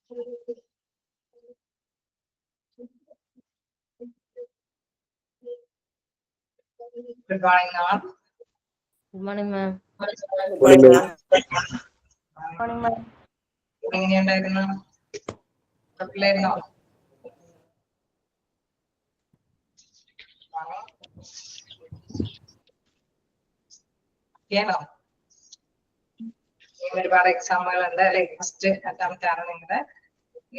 Good morning, all. Good morning, ma'am. Good morning, ma'am. Morning, ma'am. എങ്ങനെയുണ്ടായിരുന്നു? കുഴപ്പമില്ലായിരുന്നോ? ചെയ്യണോ? ഒരുപാട് എക്സാമുകളുണ്ട് അല്ലെ? ഫസ്റ്റ് അറ്റംപ്റ്റാണ് നിങ്ങളുടെ.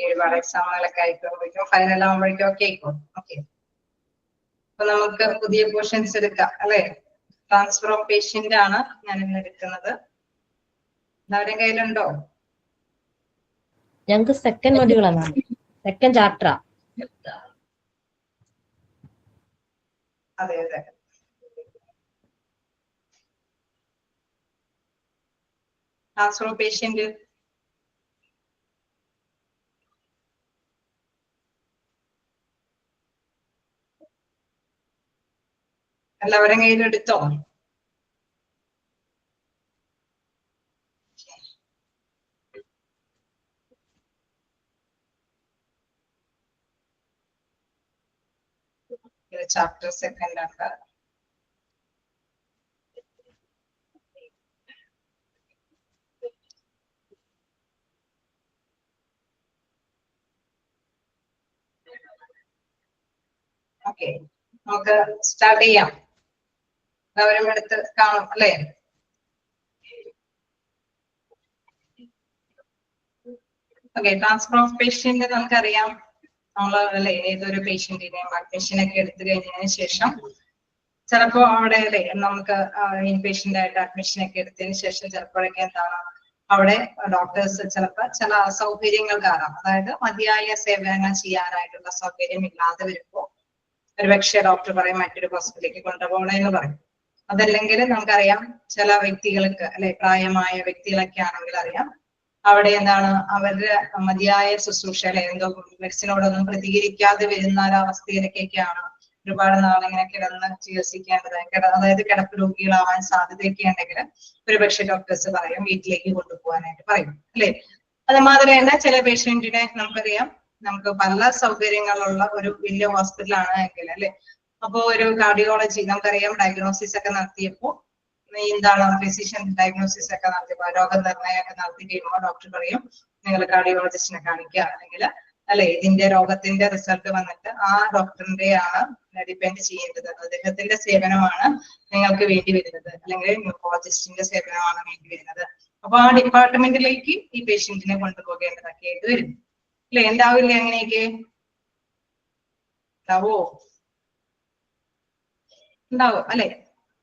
ഒരുപാട് എക്സാമുകളൊക്കെ ആയിക്കോളേക്കും, ഫൈനൽ ആകുമ്പോഴേക്കും ഒക്കെ ആയിക്കോളും. ഓക്കെ, അപ്പൊ നമുക്ക് പുതിയ പോർഷൻസ് എടുക്കാം അല്ലെ? ട്രാൻസ്ഫർ ഓഫ് പേഷ്യന്റ് ആണ് ഞാൻ ഇന്ന് എടുക്കുന്നത്. എല്ലാവരുടെയും കയ്യിലുണ്ടോ? ഞങ്ങൾക്ക് സെക്കൻഡ് മൊഡ്യൂളാണ് മാം, സെക്കൻഡ് ചാപ്റ്ററാ. അതെ അതെ, ട്രാൻസ്ഫർ ഓഫ് പേഷ്യന്റ് എല്ലാവരും കയ്യിലെടുത്തോ? ഇത് ചാപ്റ്റർ സെക്കൻഡ് ആണ്. ഓക്കെ, നമുക്ക് സ്റ്റാർട്ട് ചെയ്യാം. എല്ലാവരും എടുത്ത് കാണും അല്ലേ? ഓക്കെ, ട്രാൻസ്ഫർ ഓഫ് പേഷ്യന്റ് നമുക്കറിയാം. നമ്മള് അല്ലെ ഏതൊരു പേഷ്യന്റിനെയും അഡ്മിഷൻ ഒക്കെ എടുത്തു കഴിഞ്ഞതിന് ശേഷം ചിലപ്പോ അവിടെ അല്ലെ നമുക്ക് ഇൻ പേഷ്യന്റ് ആയിട്ട് അഡ്മിഷൻ ഒക്കെ എടുത്തതിന് ശേഷം ചിലപ്പോഴൊക്കെ എന്താണ് അവിടെ ഡോക്ടേഴ്സ് ചിലപ്പോൾ ചില അസൗകര്യങ്ങൾ കാരണം, അതായത് മതിയായ സേവനങ്ങൾ ചെയ്യാനായിട്ടുള്ള സൗകര്യം ഇല്ലാതെ വരുമ്പോ ഒരുപക്ഷെ ഡോക്ടർ പറയും മറ്റൊരു ഹോസ്പിറ്റലിലേക്ക് കൊണ്ടുപോകണമെന്ന് പറയും. അതല്ലെങ്കിൽ നമുക്കറിയാം ചില വ്യക്തികൾക്ക് അല്ലെ പ്രായമായ വ്യക്തികളൊക്കെ ആണെങ്കിൽ അറിയാം അവിടെ എന്താണ് അവരുടെ മതിയായ ശുശ്രൂഷ അല്ലെ എന്തോ മെഡിസിനോടൊന്നും പ്രതികരിക്കാതെ വരുന്ന ഒരവസ്ഥയിലേക്കൊക്കെയാണ് ഒരുപാട് നാളിങ്ങനെ കിടന്ന് ചികിത്സിക്കേണ്ടത്, അതായത് കിടപ്പ് രോഗികളാവാൻ സാധ്യതയൊക്കെ ഉണ്ടെങ്കിൽ ഒരുപക്ഷെ ഡോക്ടേഴ്സ് പറയും വീട്ടിലേക്ക് കൊണ്ടുപോകാനായിട്ട് പറയും അല്ലെ? അതുമാതിരി തന്നെ ചില പേഷ്യന്റിനെ നമുക്കറിയാം നമുക്ക് പല സൗകര്യങ്ങളുള്ള ഒരു വലിയ ഹോസ്പിറ്റലാണ് എങ്കിൽ അല്ലെ, അപ്പോ ഒരു കാർഡിയോളജി നമുക്കറിയാം ഡയഗ്നോസിസ് ഒക്കെ നടത്തിയപ്പോ എന്താണ് ഫിസിഷ്യൻ ഡയഗ്നോസിസ് ഒക്കെ നടത്തിയപ്പോ രോഗനിർണയം ഒക്കെ നടത്തി കഴിയുമ്പോൾ ഡോക്ടർ പറയും നിങ്ങൾ കാർഡിയോളജിസ്റ്റിനെ കാണിക്കുക, അല്ലെങ്കിൽ അല്ലെ ഇതിന്റെ രോഗത്തിന്റെ റിസൾട്ട് വന്നിട്ട് ആ ഡോക്ടറിന്റെയാണ് ഡിപ്പെൻഡ് ചെയ്യേണ്ടത്, അദ്ദേഹത്തിന്റെ സേവനമാണ് നിങ്ങൾക്ക് വേണ്ടി വരുന്നത്, അല്ലെങ്കിൽ ന്യൂറോളജിസ്റ്റിന്റെ സേവനമാണ് വേണ്ടി വരുന്നത്. അപ്പൊ ആ ഡിപ്പാർട്ട്മെന്റിലേക്ക് ഈ പേഷ്യന്റിനെ കൊണ്ടുപോകേണ്ടതൊക്കെ ആയിട്ട് വരും അല്ലെ? ഉണ്ടാവില്ലേ അങ്ങനെയൊക്കെ? ഉണ്ടാവോ? ഉണ്ടാവും അല്ലെ?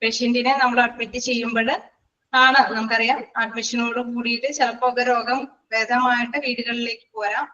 പേഷ്യന്റിനെ നമ്മൾ അഡ്മിറ്റ് ചെയ്യുമ്പോൾ ആണ് നമുക്കറിയാം അഡ്മിഷനോട് കൂടിയിട്ട് ചിലപ്പോ ഒക്കെ രോഗം ഭേദമായിട്ട് വീടുകളിലേക്ക് പോരാം.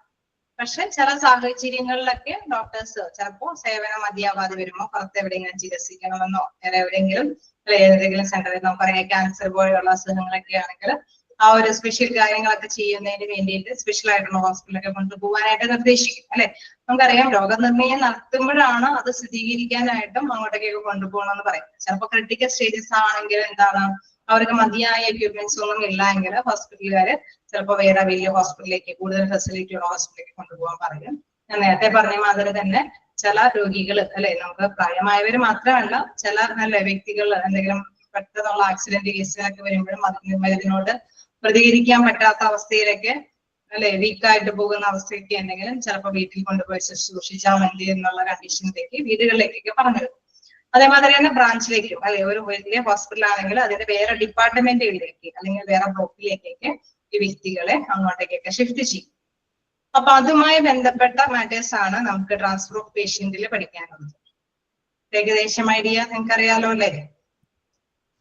പക്ഷെ ചില സാഹചര്യങ്ങളിലൊക്കെ ഡോക്ടേഴ്സ് ചിലപ്പോ സേവനം മതിയാവാതെ വരുമ്പോ പുറത്ത് എവിടെയെങ്കിലും ചികിത്സിക്കണമെന്നോ വേറെ എവിടെയെങ്കിലും ഏതെങ്കിലും സെന്ററിൽ നമുക്കറിയാം ക്യാൻസർ പോലെയുള്ള അസുഖങ്ങളൊക്കെ ആണെങ്കിൽ ആ ഒരു സ്പെഷ്യൽ കാര്യങ്ങളൊക്കെ ചെയ്യുന്നതിന് വേണ്ടിയിട്ട് സ്പെഷ്യൽ ആയിട്ടുള്ള ഹോസ്പിറ്റലൊക്കെ കൊണ്ടുപോകാനായിട്ട് നിർദ്ദേശിക്കും അല്ലെ? നമുക്കറിയാം രോഗനിർണയം നടത്തുമ്പോഴാണ് അത് സ്ഥിരീകരിക്കാനായിട്ടും അങ്ങോട്ടേക്കൊക്കെ കൊണ്ടുപോകണമെന്ന് പറയും. ചിലപ്പോൾ ക്രിട്ടിക്കൽ സ്റ്റേജസ് ആണെങ്കിൽ എന്താണ് അവർക്ക് മതിയായ എക്യുപ്മെന്റ്സ് ഒന്നും ഇല്ല എങ്കിൽ ഹോസ്പിറ്റലുകാര് ചിലപ്പോൾ വേറെ വലിയ ഹോസ്പിറ്റലിലേക്ക് കൂടുതൽ ഫെസിലിറ്റി ഉള്ള ഹോസ്പിറ്റലിലേക്ക് കൊണ്ടുപോകാൻ പറയും. ഞാൻ നേരത്തെ പറഞ്ഞ മാതിരി തന്നെ ചില രോഗികൾ അല്ലെ, നമുക്ക് പ്രായമായവര് മാത്രമല്ല ചില നല്ല വ്യക്തികൾ എന്തെങ്കിലും പെട്ടെന്നുള്ള ആക്സിഡന്റ് കേസുകളൊക്കെ വരുമ്പോഴും മരുന്നിനോട് പ്രതികരിക്കാൻ പറ്റാത്ത അവസ്ഥയിലൊക്കെ അല്ലെ വീക്കായിട്ട് പോകുന്ന അവസ്ഥയൊക്കെ ഉണ്ടെങ്കിലും ചിലപ്പോൾ വീട്ടിൽ കൊണ്ടുപോയി ശുശ്രൂഷിച്ചാൽ മതി എന്നുള്ള കണ്ടീഷനിലേക്ക് വീടുകളിലേക്കൊക്കെ പറഞ്ഞു വരും. അതേമാതിരി തന്നെ ബ്രാഞ്ചിലേക്കും അല്ലെ, ഒരു വലിയ ഹോസ്പിറ്റൽ ആണെങ്കിൽ അതിന്റെ വേറെ ഡിപ്പാർട്ട്മെന്റുകളിലേക്ക് അല്ലെങ്കിൽ വേറെ ബ്ലോക്കിലേക്കൊക്കെ ഈ വ്യക്തികളെ അങ്ങോട്ടേക്കൊക്കെ ഷിഫ്റ്റ് ചെയ്യും. അപ്പൊ അതുമായി ബന്ധപ്പെട്ട മാറ്റേഴ്സ് ആണ് നമുക്ക് ട്രാൻസ്ഫർ ഓഫ് പേഷ്യന്റിൽ പഠിക്കാനുള്ളത്. ഏകദേശം ഐഡിയ നിങ്ങൾക്ക് അറിയാലോ അല്ലേ?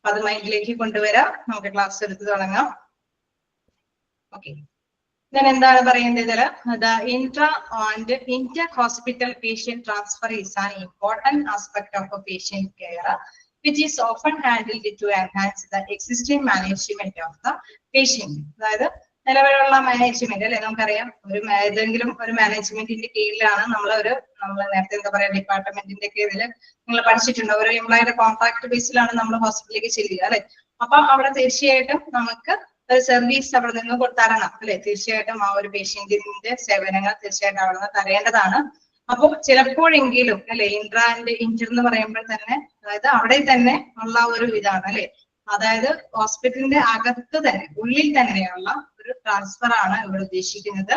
അത് മൈൻഡിലേക്ക് കൊണ്ടുവരാം, നമുക്ക് ക്ലാസ് എടുത്ത് തുടങ്ങാം. ഓക്കെ, ഞാൻ എന്താണ് പറയുന്നത്? The intra and inter-hospital patient transfer is an important aspect of a patient care, which is often handled to enhance the existing management of the patient. അതായത് നിലവിലുള്ള മാനേജ്മെന്റ് അല്ലെ, നമുക്കറിയാം ഒരു ഏതെങ്കിലും ഒരു മാനേജ്മെന്റിന്റെ കീഴിലാണ് നമ്മൾ നേരത്തെ എന്താ പറയാ ഡിപ്പാർട്ട്മെന്റിന്റെ കീഴിൽ നിങ്ങൾ പഠിച്ചിട്ടുണ്ട്, ഒരു എംപ്ലോയിയുടെ കോൺട്രാക്ട് ബേസിലാണ് നമ്മൾ ഹോസ്പിറ്റലിലേക്ക് ചെല്ലുക അല്ലെ. അപ്പൊ അവിടെ തീർച്ചയായിട്ടും നമുക്ക് ഒരു സർവീസ് അവിടെ നിന്ന് തരണം അല്ലെ. തീർച്ചയായിട്ടും ആ ഒരു പേഷ്യന്റിന്റെ സേവനങ്ങൾ തീർച്ചയായിട്ടും അവിടെ നിന്ന് തരേണ്ടതാണ്. അപ്പൊ ചിലപ്പോഴെങ്കിലും അല്ലെ ഇൻട്രാ ആൻഡ് ഇന്റർ എന്ന് പറയുമ്പോൾ തന്നെ അതായത് അവിടെ തന്നെ ഉള്ള ഒരു ഇതാണ് അല്ലെ. അതായത് ഹോസ്പിറ്റലിന്റെ അകത്ത് തന്നെ ഉള്ളിൽ തന്നെയുള്ള ഒരു ട്രാൻസ്ഫർ ആണ് ഇവിടെ ഉദ്ദേശിക്കുന്നത്.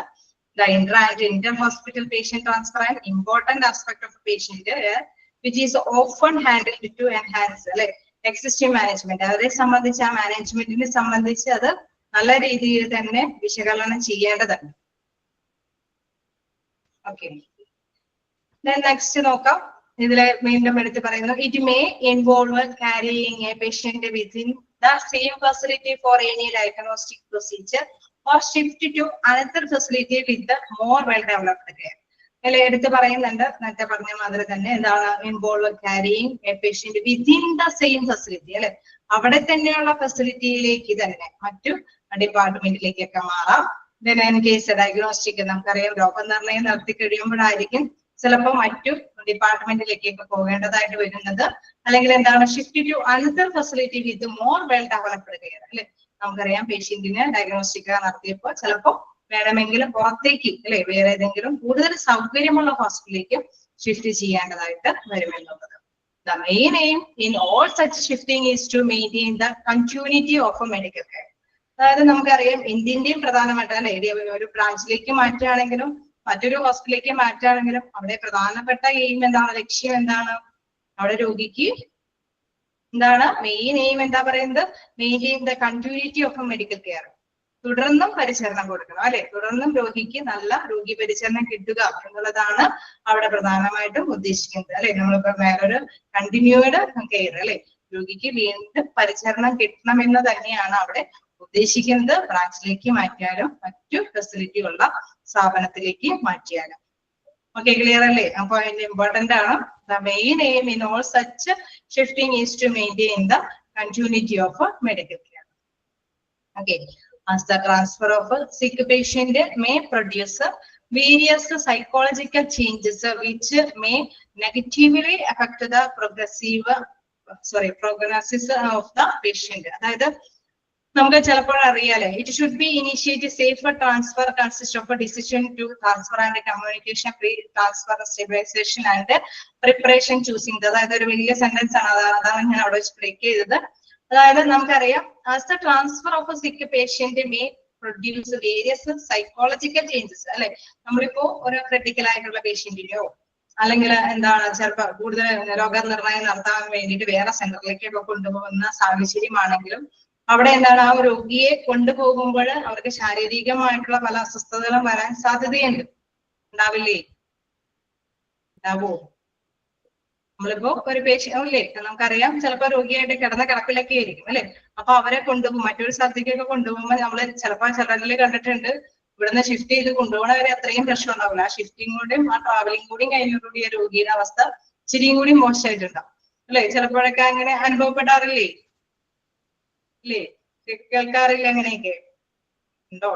The intra and inter-hospital patient transfer an important aspect of a patient, which is often handled to enhance existing management. അവരെ സംബന്ധിച്ച് ആ മാനേജ്മെന്റിനെ സംബന്ധിച്ച് അത് നല്ല രീതിയിൽ തന്നെ വിശകലനം ചെയ്യേണ്ടതുണ്ട്. ഓക്കെ, നെക്സ്റ്റ് നോക്കാം. ഇതിലെ വീണ്ടും എടുത്ത് പറയുന്നു, it may involve carrying A patient within the same facility for any diagnostic procedure or shift to another facility with the more well developed care. അല്ലെ എടുത്ത് പറയുന്നുണ്ട്, നേരത്തെ പറഞ്ഞ മാതിരി തന്നെ എന്താണ് involve carrying A patient within the same facility അല്ലെ. അവിടെ തന്നെയുള്ള ഫെസിലിറ്റിയിലേക്ക് തന്നെ മറ്റു ഡിപ്പാർട്ട്മെന്റിലേക്കൊക്കെ മാറാം. ഇൻ കേസ് ഡയഗ്നോസ്റ്റിക് നമുക്കറിയാം രോഗനിർണയം നടത്തി കഴിയുമ്പോഴായിരിക്കും ചിലപ്പോൾ മറ്റു ഡിപ്പാർട്ട്മെന്റിലേക്കൊക്കെ പോകേണ്ടതായിട്ട് വരുന്നത്. അല്ലെങ്കിൽ എന്താണ് shift to another facility with more well developed care അല്ലെ. നമുക്കറിയാം പേഷ്യന്റിന് ഡയഗ്നോസ്റ്റിക് ചിലപ്പോൾ ചിലപ്പോൾ വേണമെങ്കിൽ പുറത്തേക്ക് അല്ലെ വേറെ ഏതെങ്കിലും കൂടുതൽ സൗകര്യമുള്ള ഹോസ്പിറ്റലിലേക്ക് ഷിഫ്റ്റ് ചെയ്യേണ്ടതായിട്ട് വരുമെന്നുള്ളത്. The main aim in all such shifting is to maintain the continuity of a medical care. അതായത് നമുക്കറിയാം എന്തിന്റെയും പ്രധാനമായിട്ട് അല്ലെ ഒരു ബ്രാഞ്ചിലേക്ക് മാറ്റുകയാണെങ്കിലും മറ്റൊരു ഹോസ്പിറ്റലിലേക്ക് മാറ്റുകയാണെങ്കിലും അവിടെ പ്രധാനപ്പെട്ട എയിം എന്താണ്, ലക്ഷ്യം എന്താണ്, അവിടെ രോഗിക്ക് എന്താണ് മെയിൻ എയിം എന്താ പറയുന്നത്, maintain the continuity of medical care. തുടർന്നും പരിചരണം കൊടുക്കണം അല്ലെ. തുടർന്നും രോഗിക്ക് നല്ല രോഗി പരിചരണം കിട്ടുക എന്നുള്ളതാണ് അവിടെ പ്രധാനമായിട്ടും ഉദ്ദേശിക്കുന്നത് അല്ലെ. നമ്മളിപ്പോ വേറൊരു കണ്ടിന്യൂഡ് കെയർ അല്ലെ, രോഗിക്ക് വീണ്ടും പരിചരണം കിട്ടണമെന്ന് തന്നെയാണ് അവിടെ ഉദ്ദേശിക്കുന്നത്. ബ്രാഞ്ചിലേക്ക് മാറ്റിയാലും മറ്റു ഫെസിലിറ്റി ഉള്ള സ്ഥാപനത്തിലേക്ക് മാറ്റിയാലും. ഓക്കെ, ക്ലിയർ അല്ലേ? അപ്പൊ അതിന്റെ ഇമ്പോർട്ടന്റ് ആണ്. The main aim in all such shifting is to maintain the continuity of medical care. Okay, as the transfer of a sick patient may produce various psychological changes which may negatively affect the prognosis of the patient. അതായത് നമുക്ക് ചിലപ്പോൾ അറിയാലേ, it should be initiate safer transfer consist of a decision to transfer and communication pre transfer stabilisation and preparation choosing. അതായത് ഒരു വലിയ sentence ആണ്, അതാണ് ഞാൻ അവിടെ വെച്ച് ബ്രേക്ക് ചെയ്തത്. അതായത് നമുക്കറിയാം as the transfer of A സിക്ക് patient may produce various psychological changes അല്ലെ. നമ്മളിപ്പോ ഒരു ക്രിട്ടിക്കൽ ആയിട്ടുള്ള പേഷ്യന്റിനെയോ അല്ലെങ്കിൽ എന്താണ് ചിലപ്പോൾ കൂടുതൽ രോഗനിർണയം നടത്താൻ വേണ്ടിയിട്ട് വേറെ സെന്ററിലേക്കൊക്കെ കൊണ്ടുപോകുന്ന സാഹചര്യമാണെങ്കിലും അവിടെ എന്താണ് ആ രോഗിയെ കൊണ്ടുപോകുമ്പോൾ അവർക്ക് ശാരീരികമായിട്ടുള്ള പല അസ്വസ്ഥതകളും വരാൻ സാധ്യതയുണ്ട്. ഉണ്ടാവില്ലേ? ഉണ്ടാവോ? നമ്മളിപ്പോ ഒരു പേഷ്യന്റ് അല്ലേ, നമുക്കറിയാം ചിലപ്പോ രോഗിയായിട്ട് കിടന്ന കിടപ്പിലൊക്കെ ആയിരിക്കും അല്ലെ. അപ്പൊ അവരെ കൊണ്ടുപോകും മറ്റൊരു സ്ഥലത്തേക്കൊക്കെ കൊണ്ടുപോകുമ്പോൾ നമ്മള് ചിലപ്പോ ചിലരിൽ കണ്ടിട്ടുണ്ട് ഇവിടുന്ന് ഷിഫ്റ്റ് ചെയ്ത് കൊണ്ടുപോകണവരെ അത്രയും പ്രശ്നം ഉണ്ടാവില്ല. ആ ഷിഫ്റ്റിംഗ് കൂടിയും ആ ട്രാവലിംഗ് കൂടിയും കഴിഞ്ഞുകൂടിയ രോഗിയുടെ അവസ്ഥ ഇച്ചിരിയും കൂടി മോശമായിട്ടുണ്ടാവും അല്ലെ. ചിലപ്പോഴൊക്കെ അങ്ങനെ അനുഭവപ്പെടാറില്ലേ? ഇല്ലേ? കേൾക്കാറില്ല അങ്ങനെയൊക്കെ ഉണ്ടോ?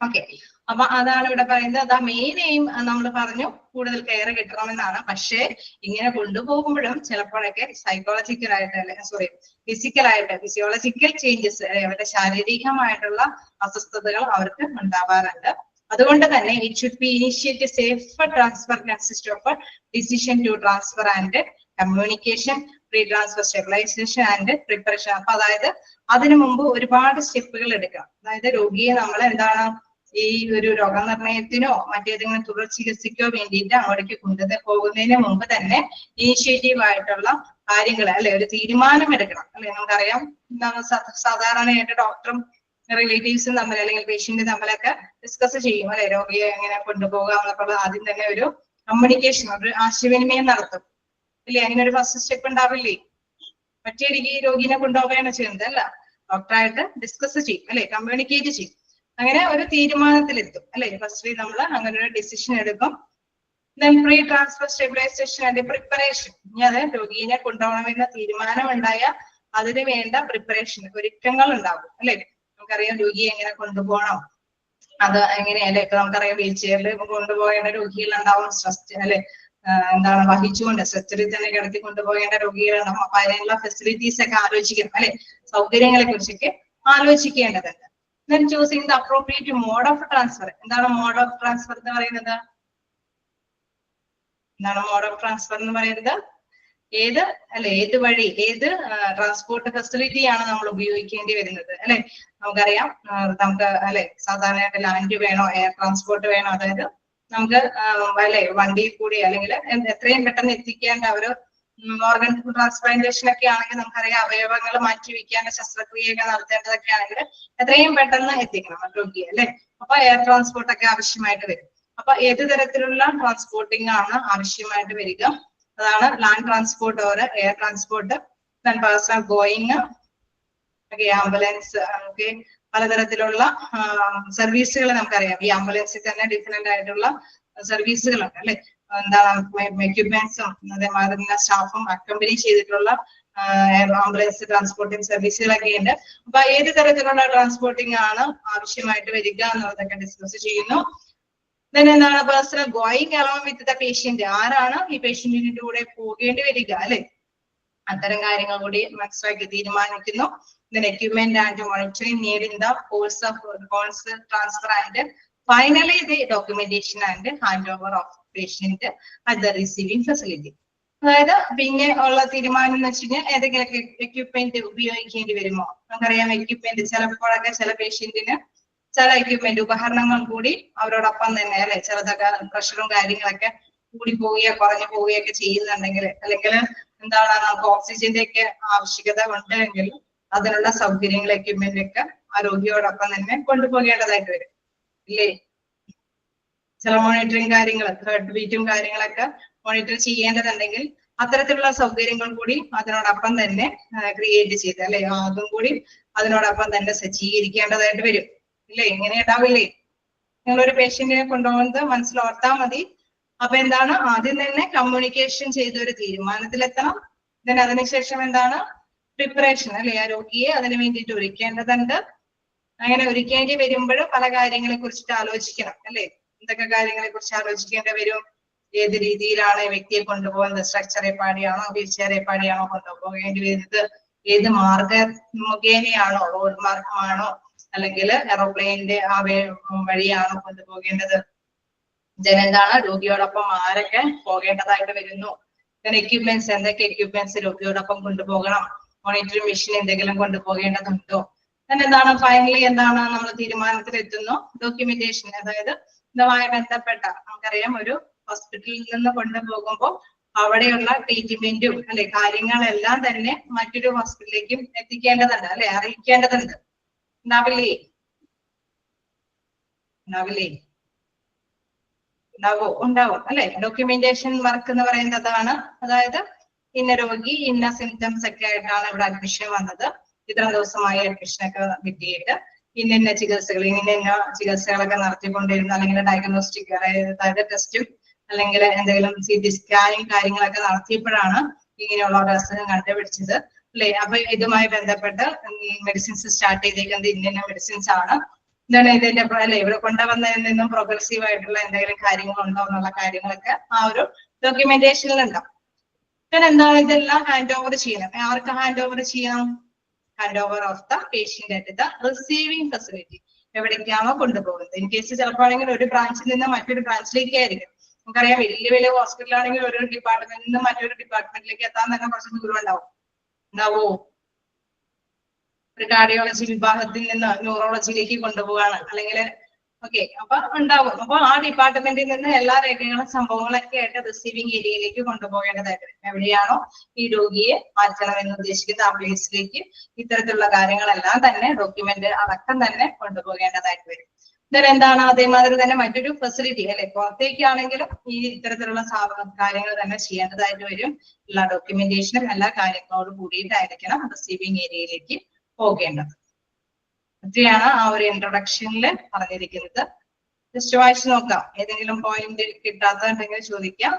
ഓക്കെ, അപ്പൊ അതാണ് ഇവിടെ പറയുന്നത്. അത് മെയിൻ എയിം നമ്മൾ പറഞ്ഞു കൂടുതൽ കെയർ കിട്ടണമെന്നാണ്. പക്ഷെ ഇങ്ങനെ കൊണ്ടുപോകുമ്പോഴും ചിലപ്പോഴൊക്കെ ഫിസിയോളജിക്കൽ ചേഞ്ചസ് അവരുടെ ശാരീരികമായിട്ടുള്ള അസ്വസ്ഥതകൾ അവർക്ക് ഉണ്ടാവാറുണ്ട്. അതുകൊണ്ട് തന്നെ it should be initiate safer transfer consist of decision to transfer and communication pre transfer stabilisation and preparation. അപ്പൊ അതായത് അതിനു മുമ്പ് ഒരുപാട് സ്റ്റെപ്പുകൾ എടുക്കണം. അതായത് രോഗിയെ നമ്മൾ എന്താണ് ഈ ഒരു രോഗനിർണയത്തിനോ മറ്റേതെങ്കിലും തുടർ ചികിത്സയ്ക്കോ വേണ്ടിയിട്ട് അങ്ങോട്ടേക്ക് പോകുന്നതിന് മുമ്പ് തന്നെ ഇനിഷ്യേറ്റീവ് ആയിട്ടുള്ള കാര്യങ്ങൾ അല്ലെ, ഒരു തീരുമാനം എടുക്കണം അല്ലെ. നമുക്കറിയാം എന്താണ് സാധാരണയായിട്ട് ഡോക്ടറും റിലേറ്റീവ്സും തമ്മിൽ അല്ലെങ്കിൽ പേഷ്യന്റ് തമ്മിലൊക്കെ ഡിസ്കസ് ചെയ്യും അല്ലെ, രോഗിയെ എങ്ങനെ കൊണ്ടുപോകാം. ആദ്യം തന്നെ ഒരു കമ്മ്യൂണിക്കേഷൻ, ഒരു ആശയവിനിമയം നടത്തും ഇല്ലേ. അങ്ങനെ ഒരു ഫസ്റ്റ് സ്റ്റെപ്പ് ഉണ്ടാവില്ലേ? ഒറ്റയടിക്ക് രോഗിനെ കൊണ്ടുപോവുകയാണ് ചെയ്യുന്നത് അല്ല, ഡോക്ടറായിട്ട് ഡിസ്കസ് ചെയ്യും അല്ലെ, കമ്മ്യൂണിക്കേറ്റ് ചെയ്യും. അങ്ങനെ ഒരു തീരുമാനത്തിലെത്തും അല്ലെ. ഫസ്റ്റ് നമ്മൾ അങ്ങനെ ഒരു ഡിസിഷൻ എടുക്കും. Pre transfer stabilisation and preparation. ഇനി അത് രോഗിയെ കൊണ്ടുപോകണമെന്ന തീരുമാനം ഉണ്ടായാൽ അതിന് വേണ്ട പ്രിപ്പറേഷൻ ഒരുക്കങ്ങൾ ഉണ്ടാകും അല്ലെ. നമുക്കറിയാം രോഗിയെ എങ്ങനെ കൊണ്ടുപോകണം, അത് എങ്ങനെയല്ലേ. ഇപ്പൊ നമുക്കറിയാം വീൽ ചെയറിൽ കൊണ്ടുപോകേണ്ട രോഗികൾ ഉണ്ടാവും, സ്ട്രെസ് അല്ലെ എന്താണ് വഹിച്ചുകൊണ്ട് സ്ട്രെച്ചറിൽ തന്നെ കിടത്തി കൊണ്ടുപോകേണ്ട രോഗികളുണ്ടാവും. അപ്പൊ അതിനുള്ള ഫെസിലിറ്റീസ് ഒക്കെ ആലോചിക്കണം അല്ലെ, സൗകര്യങ്ങളെ കുറിച്ചൊക്കെ ആലോചിക്കേണ്ടതുണ്ട്. Then choosing the appropriate mode of transfer. എന്താണ് മോഡ് ഓഫ് ട്രാൻസ്ഫർ എന്ന് പറയുന്നത്? എന്താണ് മോഡ് ഓഫ് ട്രാൻസ്ഫർ എന്ന് പറയുന്നത്? ഏത് അല്ലെ ഏത് വഴി ഏത് ട്രാൻസ്പോർട്ട് ഫെസിലിറ്റിയാണ് നമ്മൾ ഉപയോഗിക്കേണ്ടി വരുന്നത് അല്ലെ? നമുക്കറിയാം നമുക്ക് അല്ലെ സാധാരണയായിട്ട് ലാൻഡ് വേണോ എയർ ട്രാൻസ്പോർട്ട് വേണോ, അതായത് നമുക്ക് അല്ലെ വണ്ടിയിൽ കൂടി അല്ലെങ്കിൽ എത്രയും പെട്ടെന്ന് എത്തിക്കേണ്ട ഒരു ഓർഗൻ ട്രാൻസ്പ്ലാന്റേഷൻ ഒക്കെ ആണെങ്കിൽ നമുക്കറിയാം അവയവങ്ങൾ മാറ്റി വെക്കേണ്ട ശസ്ത്രക്രിയയൊക്കെ നടത്തേണ്ടതൊക്കെ ആണെങ്കിൽ എത്രയും പെട്ടെന്ന് എത്തിക്കണം രോഗിയെ അല്ലെ. അപ്പൊ എയർ ട്രാൻസ്പോർട്ട് ഒക്കെ ആവശ്യമായിട്ട് വരും. അപ്പൊ ഏത് തരത്തിലുള്ള ട്രാൻസ്പോർട്ടിംഗ് ആണ് ആവശ്യമായിട്ട് വരിക? അതാണ് land transport or air transport. Personal going, ambulance, പലതരത്തിലുള്ള സർവീസുകൾ നമുക്കറിയാം. ഈ ആംബുലൻസിൽ തന്നെ ഡിഫറെന്റ് ആയിട്ടുള്ള സർവീസുകളുണ്ട് അല്ലെ. എന്താണ് എക്യുപ്മെന്റ്സും അതേമാതിരി സ്റ്റാഫും അക്കമ്പനി ചെയ്തിട്ടുള്ള ആംബുലൻസ് ട്രാൻസ്പോർട്ടിംഗ് സർവീസുകളൊക്കെ ഉണ്ട്. അപ്പൊ ഏത് തരത്തിലുള്ള ട്രാൻസ്പോർട്ടിംഗ് ആണ് ആവശ്യമായിട്ട് വരിക എന്നുള്ളതൊക്കെ ഡിസ്കസ് ചെയ്യുന്നു. എന്താണ് personal going along with the patient, ആരാണ് ഈ പേഷ്യന്റിന്റെ കൂടെ പോകേണ്ടി വരിക അല്ലെ, അത്തരം കാര്യങ്ങൾ കൂടി മനസ്സിലാക്കി തീരുമാനിക്കുന്നു. Equipment and monitoring need in the course of transfer and finally the documentation and handover of patient at the receiving facility. അതായത് പിന്നെ ഉള്ള തീരുമാനം എന്ന് വെച്ച് കഴിഞ്ഞാൽ ഏതെങ്കിലുമൊക്കെ എക്യുപ്മെന്റ് ഉപയോഗിക്കേണ്ടി വരുമോ? നമുക്കറിയാം എക്യുപ്മെന്റ് ചിലപ്പോഴൊക്കെ ചില പേഷ്യന്റിന് ചില എക്യുപ്മെന്റ് ഉപകരണങ്ങൾ കൂടി അവരോടൊപ്പം തന്നെ അല്ലെ, ചിലതൊക്കെ പ്രഷറും കാര്യങ്ങളൊക്കെ കൂടി പോവുകയോ കുറഞ്ഞു പോവുകയൊക്കെ ചെയ്യുന്നുണ്ടെങ്കിൽ, അല്ലെങ്കിൽ എന്താണ് നമുക്ക് ഓക്സിജന്റെ ഒക്കെ ആവശ്യകത ഉണ്ടെങ്കിൽ അതിനുള്ള സൗകര്യങ്ങൾ എക്യുപ്മെന്റ് ഒക്കെ ആ രോഗിയോടൊപ്പം തന്നെ കൊണ്ടുപോകേണ്ടതായിട്ട് വരും ഇല്ലേ. ചില മോണിറ്ററിങ് കാര്യങ്ങൾ, ഹേർട്ട് ബീറ്റും കാര്യങ്ങളൊക്കെ മോണിറ്റർ ചെയ്യേണ്ടതുണ്ടെങ്കിൽ അത്തരത്തിലുള്ള സൗകര്യങ്ങൾ കൂടി അതിനോടൊപ്പം തന്നെ ക്രിയേറ്റ് ചെയ്ത് അല്ലെ, അതും കൂടി അതിനോടൊപ്പം തന്നെ സജ്ജീകരിക്കേണ്ടതായിട്ട് വരും ഇല്ലേ. ഇങ്ങനെ ഉണ്ടാവില്ലേ? നിങ്ങളൊരു പേഷ്യന്റിനെ കൊണ്ടുപോകുന്നത് മനസ്സിലോർത്താൽ മതി. അപ്പൊ എന്താണ്, ആദ്യം തന്നെ കമ്മ്യൂണിക്കേഷൻ ചെയ്ത് ഒരു തീരുമാനത്തിലെത്തണം. then അതിനുശേഷം എന്താണ് പ്രിപ്പറേഷൻ അല്ലെ, ആ രോഗിയെ അതിനു വേണ്ടിയിട്ട് ഒരുക്കേണ്ടതുണ്ട്. അങ്ങനെ ഒരുക്കേണ്ടി വരുമ്പോൾ പല കാര്യങ്ങളെ കുറിച്ചിട്ട് ആലോചിക്കണം അല്ലെ. എന്തൊക്കെ കാര്യങ്ങളെ കുറിച്ച് ആലോചിക്കേണ്ടി വരും? ഏത് രീതിയിലാണ് വ്യക്തിയെ കൊണ്ടുപോകുന്നത്? സ്ട്രക്ചറെ പാടിയാണോ വീൽ ചെയറെ പാടിയാണോ കൊണ്ടുപോകേണ്ടി വരുന്നത്? ഏത് മാർഗ മുഖേനയാണോ, റോഡ് മാർഗമാണോ അല്ലെങ്കിൽ എറോപ്ലെയിനിന്റെ ആ വഴിയാണോ കൊണ്ടുപോകേണ്ടത്? എന്താണ് രോഗിയോടൊപ്പം ആരൊക്കെ പോകേണ്ടതായിട്ട് വരുന്നു? എക്യുപ്മെന്റ്സ്, എന്തൊക്കെ എക്യുപ്മെന്റ്സ് രോഗിയോടൊപ്പം കൊണ്ടുപോകണം? മോണിറ്ററിംഗ് മെഷീൻ എന്തെങ്കിലും കൊണ്ടുപോകേണ്ടതുണ്ടോ? എന്താണ് ഫൈനലി എന്താണ് നമ്മൾ തീരുമാനത്തിലെത്തുന്നു? ഡോക്യുമെന്റേഷൻ, അതായത് ഇതുമായി ബന്ധപ്പെട്ട നമുക്കറിയാം ഒരു ഹോസ്പിറ്റലിൽ നിന്ന് കൊണ്ടുപോകുമ്പോൾ അവിടെയുള്ള ട്രീറ്റ്മെന്റും അല്ലെ കാര്യങ്ങളെല്ലാം തന്നെ മറ്റൊരു ഹോസ്പിറ്റലിലേക്കും എത്തിക്കേണ്ടതുണ്ട് അല്ലെ, അറിയിക്കേണ്ടതുണ്ട്. ഉണ്ടാവില്ലേ? ഉണ്ടാവും അല്ലെ. ഡോക്യുമെന്റേഷൻ വർക്ക് എന്ന് പറയുന്നതാണ്, അതായത് ഇന്ന രോഗി ഇന്ന സിംറ്റംസ് ഒക്കെ ആയിട്ടാണ് ഇവിടെ അഡ്മിഷൻ വന്നത്, ഇത്ര ദിവസമായി അഡ്മിഷനൊക്കെ കിട്ടിയിട്ട് ഇന്ന ചികിത്സകളൊക്കെ നടത്തിക്കൊണ്ടിരുന്നു, അല്ലെങ്കിൽ ഡയഗ്നോസ്റ്റിക് അതായത് ടെസ്റ്റും അല്ലെങ്കിൽ എന്തെങ്കിലും CT സ്കാനിങ് കാര്യങ്ങളൊക്കെ നടത്തിയപ്പോഴാണ് ഇങ്ങനെയുള്ള ഒരു അസുഖം കണ്ടുപിടിച്ചത് അല്ലെ. അപ്പൊ ഇതുമായി ബന്ധപ്പെട്ട് മെഡിസിൻസ് സ്റ്റാർട്ട് ചെയ്തേക്കുന്നത് ഇന്ന മെഡിസിൻസ് ആണ്. എന്താണ് ഇതിന്റെ അല്ലെ ഇവിടെ കൊണ്ടുവന്നതിൽ നിന്നും പ്രോഗ്രസീവ് ആയിട്ടുള്ള എന്തെങ്കിലും കാര്യങ്ങളുണ്ടോ എന്നുള്ള കാര്യങ്ങളൊക്കെ ആ ഒരു ഡോക്യുമെന്റേഷനിൽ ഉണ്ടാവും. പിന്നെ എന്താണ് ഇതെല്ലാം ഹാൻഡ് ഓവർ ചെയ്യണം. ആർക്ക് ഹാൻഡ് ഓവർ ചെയ്യണം? Hand over of the patient at the receiving facility, എവിടേക്കാണോ കൊണ്ടുപോകുന്നത്. ഇൻ കേസ് ചിലപ്പോഴെങ്കിൽ ഒരു ബ്രാഞ്ചിൽ നിന്ന് മറ്റൊരു ബ്രാഞ്ചിലേക്ക് ആയിരിക്കും. നമുക്കറിയാം വലിയ വലിയ ഹോസ്പിറ്റൽ ആണെങ്കിൽ ഒരു ഡിപ്പാർട്ട്മെന്റിൽ നിന്ന് മറ്റൊരു ഡിപ്പാർട്ട്മെന്റിലേക്ക് എത്താൻ തന്നെ കുറച്ച് ദൂരം ഉണ്ടാവോ? ഒരു കാർഡിയോളജി വിഭാഗത്തിൽ നിന്ന് ന്യൂറോളജിയിലേക്ക് കൊണ്ടുപോവാണ് അല്ലെങ്കിൽ ഓക്കെ, അപ്പൊ ഉണ്ടാവും. അപ്പൊ ആ ഡിപ്പാർട്ട്മെന്റിൽ നിന്ന് എല്ലാ രേഖകളും സംഭവങ്ങളൊക്കെ ആയിട്ട് റിസീവിംഗ് ഏരിയയിലേക്ക് കൊണ്ടുപോകേണ്ടതായിട്ട് വരും. എവിടെയാണോ ഈ രോഗിയെ മാറ്റണമെന്ന് ഉദ്ദേശിക്കുന്ന ആ പ്ലേസിലേക്ക് ഇത്തരത്തിലുള്ള കാര്യങ്ങളെല്ലാം തന്നെ ഡോക്യുമെന്റ് അടക്കം തന്നെ കൊണ്ടുപോകേണ്ടതായിട്ട് വരും. എന്താണ് അതേമാതിരി തന്നെ മറ്റൊരു ഫെസിലിറ്റി അല്ലെ, പുറത്തേക്കാണെങ്കിലും ഈ ഇത്തരത്തിലുള്ള കാര്യങ്ങൾ തന്നെ ചെയ്യേണ്ടതായിട്ട് വരും. എല്ലാ ഡോക്യുമെന്റേഷനും എല്ലാ കാര്യങ്ങളോട് കൂടിയിട്ടായിരിക്കണം റിസീവിംഗ് ഏരിയയിലേക്ക് പോകേണ്ടത്. ഇത്രയാണ് ആ ഒരു ഇൻട്രൊഡക്ഷനിൽ പറഞ്ഞിരിക്കുന്നത്. ജസ്റ്റ് വായിച്ചു നോക്കാം, ഏതെങ്കിലും പോയിന്റ് കിട്ടാത്തതുണ്ടെങ്കിൽ ചോദിക്കാം.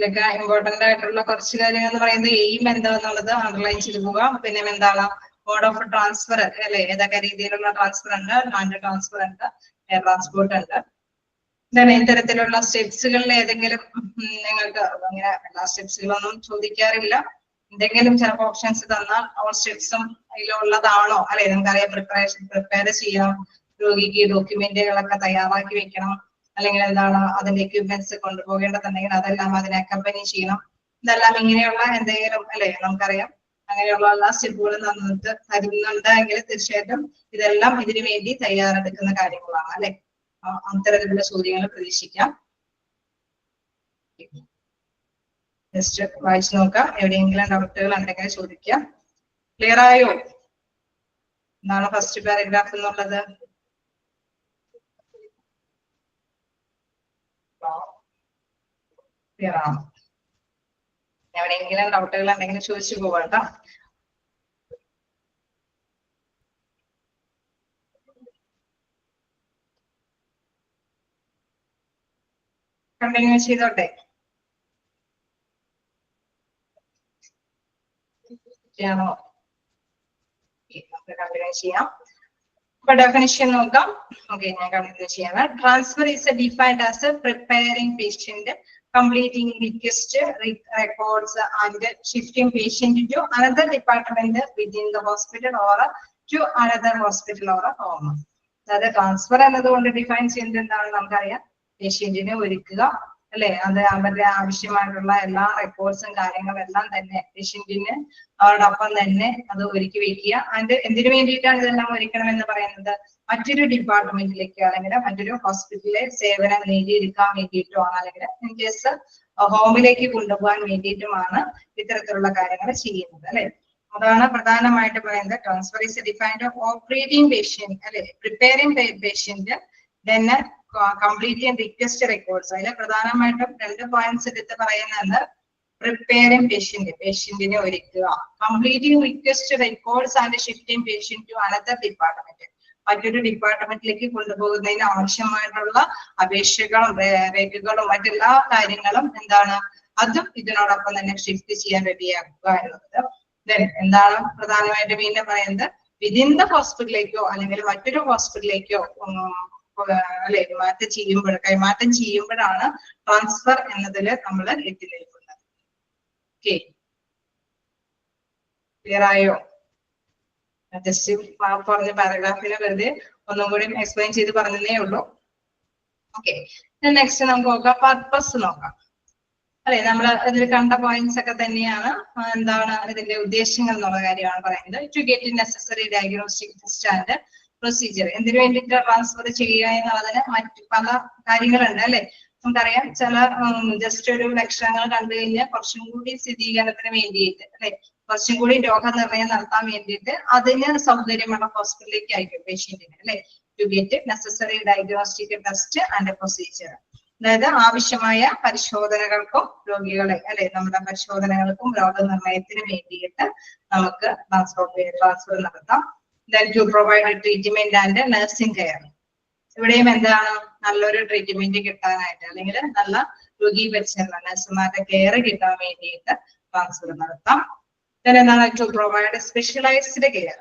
ഇതിലൊക്കെ ഇമ്പോർട്ടന്റ് ആയിട്ടുള്ള കുറച്ച് കാര്യങ്ങൾ എന്ന് പറയുന്നത് എയിം എന്താന്നുള്ളത് അണ്ടർലൈൻ ചെയ്തു പോകാം. പിന്നെ എന്താണ് മോഡ് ഓഫ് ട്രാൻസ്ഫർ അല്ലെ, ഏതൊക്കെ രീതിയിലുള്ള ട്രാൻസ്ഫർ ഉണ്ട്, ലാൻഡ് ട്രാൻസ്ഫർ ഉണ്ട്, എയർ ട്രാൻസ്പോർട്ട് ഉണ്ട്. ഇത്തരത്തിലുള്ള സ്റ്റെപ്സുകളിൽ ഏതെങ്കിലും നിങ്ങൾക്ക് അങ്ങനെ എല്ലാ സ്റ്റെപ്സുകളൊന്നും ചോദിക്കാറില്ല. എന്തെങ്കിലും ചിലപ്പോൾ ഓപ്ഷൻസ് തന്നാൽ ഓൾ സ്റ്റെപ്സും അതിലുള്ളതാണോ അല്ലെ, നമുക്കറിയാം പ്രിപ്പയർ ചെയ്യണം, രോഗിക്ക് ഡോക്യുമെന്റുകളൊക്കെ തയ്യാറാക്കി വെക്കണം, അല്ലെങ്കിൽ എന്താണ് അതിന്റെ എക്യുപ്മെന്റ്സ് കൊണ്ടുപോകേണ്ടതുണ്ടെങ്കിൽ അതെല്ലാം അതിനെ അക്കമ്പനി ചെയ്യണം. ഇതെല്ലാം ഇങ്ങനെയുള്ള എന്തെങ്കിലും അല്ലെ, നമുക്കറിയാം അങ്ങനെയുള്ള എല്ലാ സ്റ്റെപ്പുകളും നമുക്ക് തരുന്നുണ്ടെങ്കിൽ തീർച്ചയായിട്ടും ഇതെല്ലാം ഇതിനു വേണ്ടി തയ്യാറെടുക്കുന്ന കാര്യങ്ങളാണ് അല്ലെ. അത്തരത്തിലുള്ള ചോദ്യങ്ങൾ പ്രതീക്ഷിക്കാം. ജസ്റ്റ് വായിച്ചു നോക്കാം, എവിടെയെങ്കിലും ഡൗട്ടുകൾ ഉണ്ടെങ്കിൽ ചോദിക്കാം. ക്ലിയർ ആയോ? എന്താണ് ഫസ്റ്റ് പാരഗ്രാഫ് എന്നുള്ളത്? ക്ലിയർ ആണോ? എവിടെയെങ്കിലും ഡൗട്ടുകൾ ഉണ്ടെങ്കിൽ ചോദിച്ചു പോവാട്ടോ. കണ്ടിന്യൂ ചെയ്തോട്ടെ? ചെയ്യാമോ? നമുക്ക് കണ്ടിന്യൂ ചെയ്യാം. അപ്പൊ ഡെഫിനിഷൻ നോക്കാം. ഓക്കെ, ഞാൻ കണ്ടിന്യൂ ചെയ്യാം. Transfer is defined as preparing patient, completing request records and shifting patient to another department within the hospital or to another hospital or a home. അതായത് ട്രാൻസ്ഫർ എന്നതുകൊണ്ട് ഡിഫൈൻ ചെയ്യുന്നത് എന്താണ് നമുക്കറിയാം, പേഷ്യന്റിനെ ഒരുക്കുക അല്ലെ, അത് അവരുടെ ആവശ്യമായിട്ടുള്ള എല്ലാ റെക്കോർഡ്സും കാര്യങ്ങളും എല്ലാം തന്നെ പേഷ്യന്റിന് അവരോടൊപ്പം തന്നെ അത് ഒരുക്കി വെക്കുക. അതിന്റെ എന്തിനു വേണ്ടിയിട്ടാണ് ഇതെല്ലാം ഒരുക്കണം എന്ന് പറയുന്നത്, മറ്റൊരു ഡിപ്പാർട്ട്മെന്റിലേക്ക് അല്ലെങ്കിൽ മറ്റൊരു ഹോസ്പിറ്റലിലെ സേവനം നേടിയെടുക്കാൻ വേണ്ടിയിട്ടുമാണ്, അല്ലെങ്കിൽ ഇൻ കേസ് ഹോമിലേക്ക് കൊണ്ടുപോകാൻ വേണ്ടിയിട്ടുമാണ് ഇത്തരത്തിലുള്ള കാര്യങ്ങൾ ചെയ്യുന്നത് അല്ലെ. അതാണ് പ്രധാനമായിട്ട് പറയുന്നത്. Transfer is defined operating patient അല്ലെ, preparing patient, then completing request records. അതിൽ പ്രധാനമായിട്ടും 2 പോയിന്റ്സ് എടുത്ത് പറയുന്നത് പ്രിപ്പയറിംഗ് പേഷ്യന്റിനെ ഒരുക്കുക, completing request records and shifting patient to another department, മറ്റൊരു ഡിപ്പാർട്ട്മെന്റിലേക്ക് കൊണ്ടുപോകുന്നതിന് ആവശ്യമായിട്ടുള്ള അപേക്ഷകളും രേഖകളും മറ്റെല്ലാ കാര്യങ്ങളും എന്താണ് അതും ഇതിനോടൊപ്പം തന്നെ ഷിഫ്റ്റ് ചെയ്യാൻ റെഡിയാക്കുക എന്നുള്ളത്. ദെൻ എന്താണ് പ്രധാനമായിട്ട് വീണ്ടും പറയുന്നത്, വിതിൻ ദ ഹോസ്പിറ്റലിലേക്കോ അല്ലെങ്കിൽ മറ്റൊരു ഹോസ്പിറ്റലിലേക്കോ അല്ലെ കൈമാറ്റം ചെയ്യുമ്പോഴാണ് ട്രാൻസ്ഫർ എന്നതിൽ നമ്മൾ എത്തി നിൽക്കുന്നത്. ഓക്കെ, ക്ലിയർ ആയോ? ജസ്റ്റ് പറഞ്ഞ പാരഗ്രാഫിനെ വെറുതെ ഒന്നും കൂടി എക്സ്പ്ലെയിൻ ചെയ്ത് പറഞ്ഞതേ ഉള്ളൂ. ഓക്കെ, നെക്സ്റ്റ് നമുക്ക് നോക്കാം, പർപ്പസ് നോക്കാം അല്ലെ. നമ്മൾ ഇതിൽ കണ്ട പോയിന്റ്സ് ഒക്കെ തന്നെയാണ്. എന്താണ് ഇതിന്റെ ഉദ്ദേശങ്ങൾ എന്നുള്ള കാര്യമാണ് പറയുന്നത്. To get necessary diagnostic test and procedure. എന്തിനു വേണ്ടിയിട്ട് ട്രാൻസ്ഫർ ചെയ്യുക എന്നുള്ളതിന് മറ്റു പല കാര്യങ്ങളുണ്ട് അല്ലെ. നമുക്കറിയാം ചില ജസ്റ്റ് ഒരു ലക്ഷണങ്ങൾ കണ്ടു കഴിഞ്ഞാൽ കുറച്ചും കൂടി സ്ഥിരീകരണത്തിന് വേണ്ടിയിട്ട് അല്ലെ, കുറച്ചും കൂടി രോഗനിർണയം നടത്താൻ വേണ്ടിയിട്ട് അതിന് സൗകര്യമുള്ള ഹോസ്പിറ്റലിലേക്ക് അയക്കും പേഷ്യന്റിന് അല്ലെ. To get necessary diagnostic test and procedure, അതായത് ആവശ്യമായ പരിശോധനകൾക്കും രോഗികളെ അല്ലെ നമ്മുടെ പരിശോധനകൾക്കും രോഗനിർണയത്തിന് വേണ്ടിയിട്ട് നമുക്ക് ട്രാൻസ്ഫർ നടത്താം. Then to provide treatment and nursing care. ഇവിടെയും എന്താണ് നല്ലൊരു ട്രീറ്റ്മെന്റ് കിട്ടാനായിട്ട് അല്ലെങ്കിൽ നല്ല രോഗി പരിചരണ നഴ്സുമാരുടെ കെയർ കിട്ടാൻ വേണ്ടിയിട്ട് ട്രാൻസ്ഫർ നടത്താം. then എന്താണ് ടു പ്രൊവൈഡ് സ്പെഷ്യലൈസ്ഡ് കെയർ,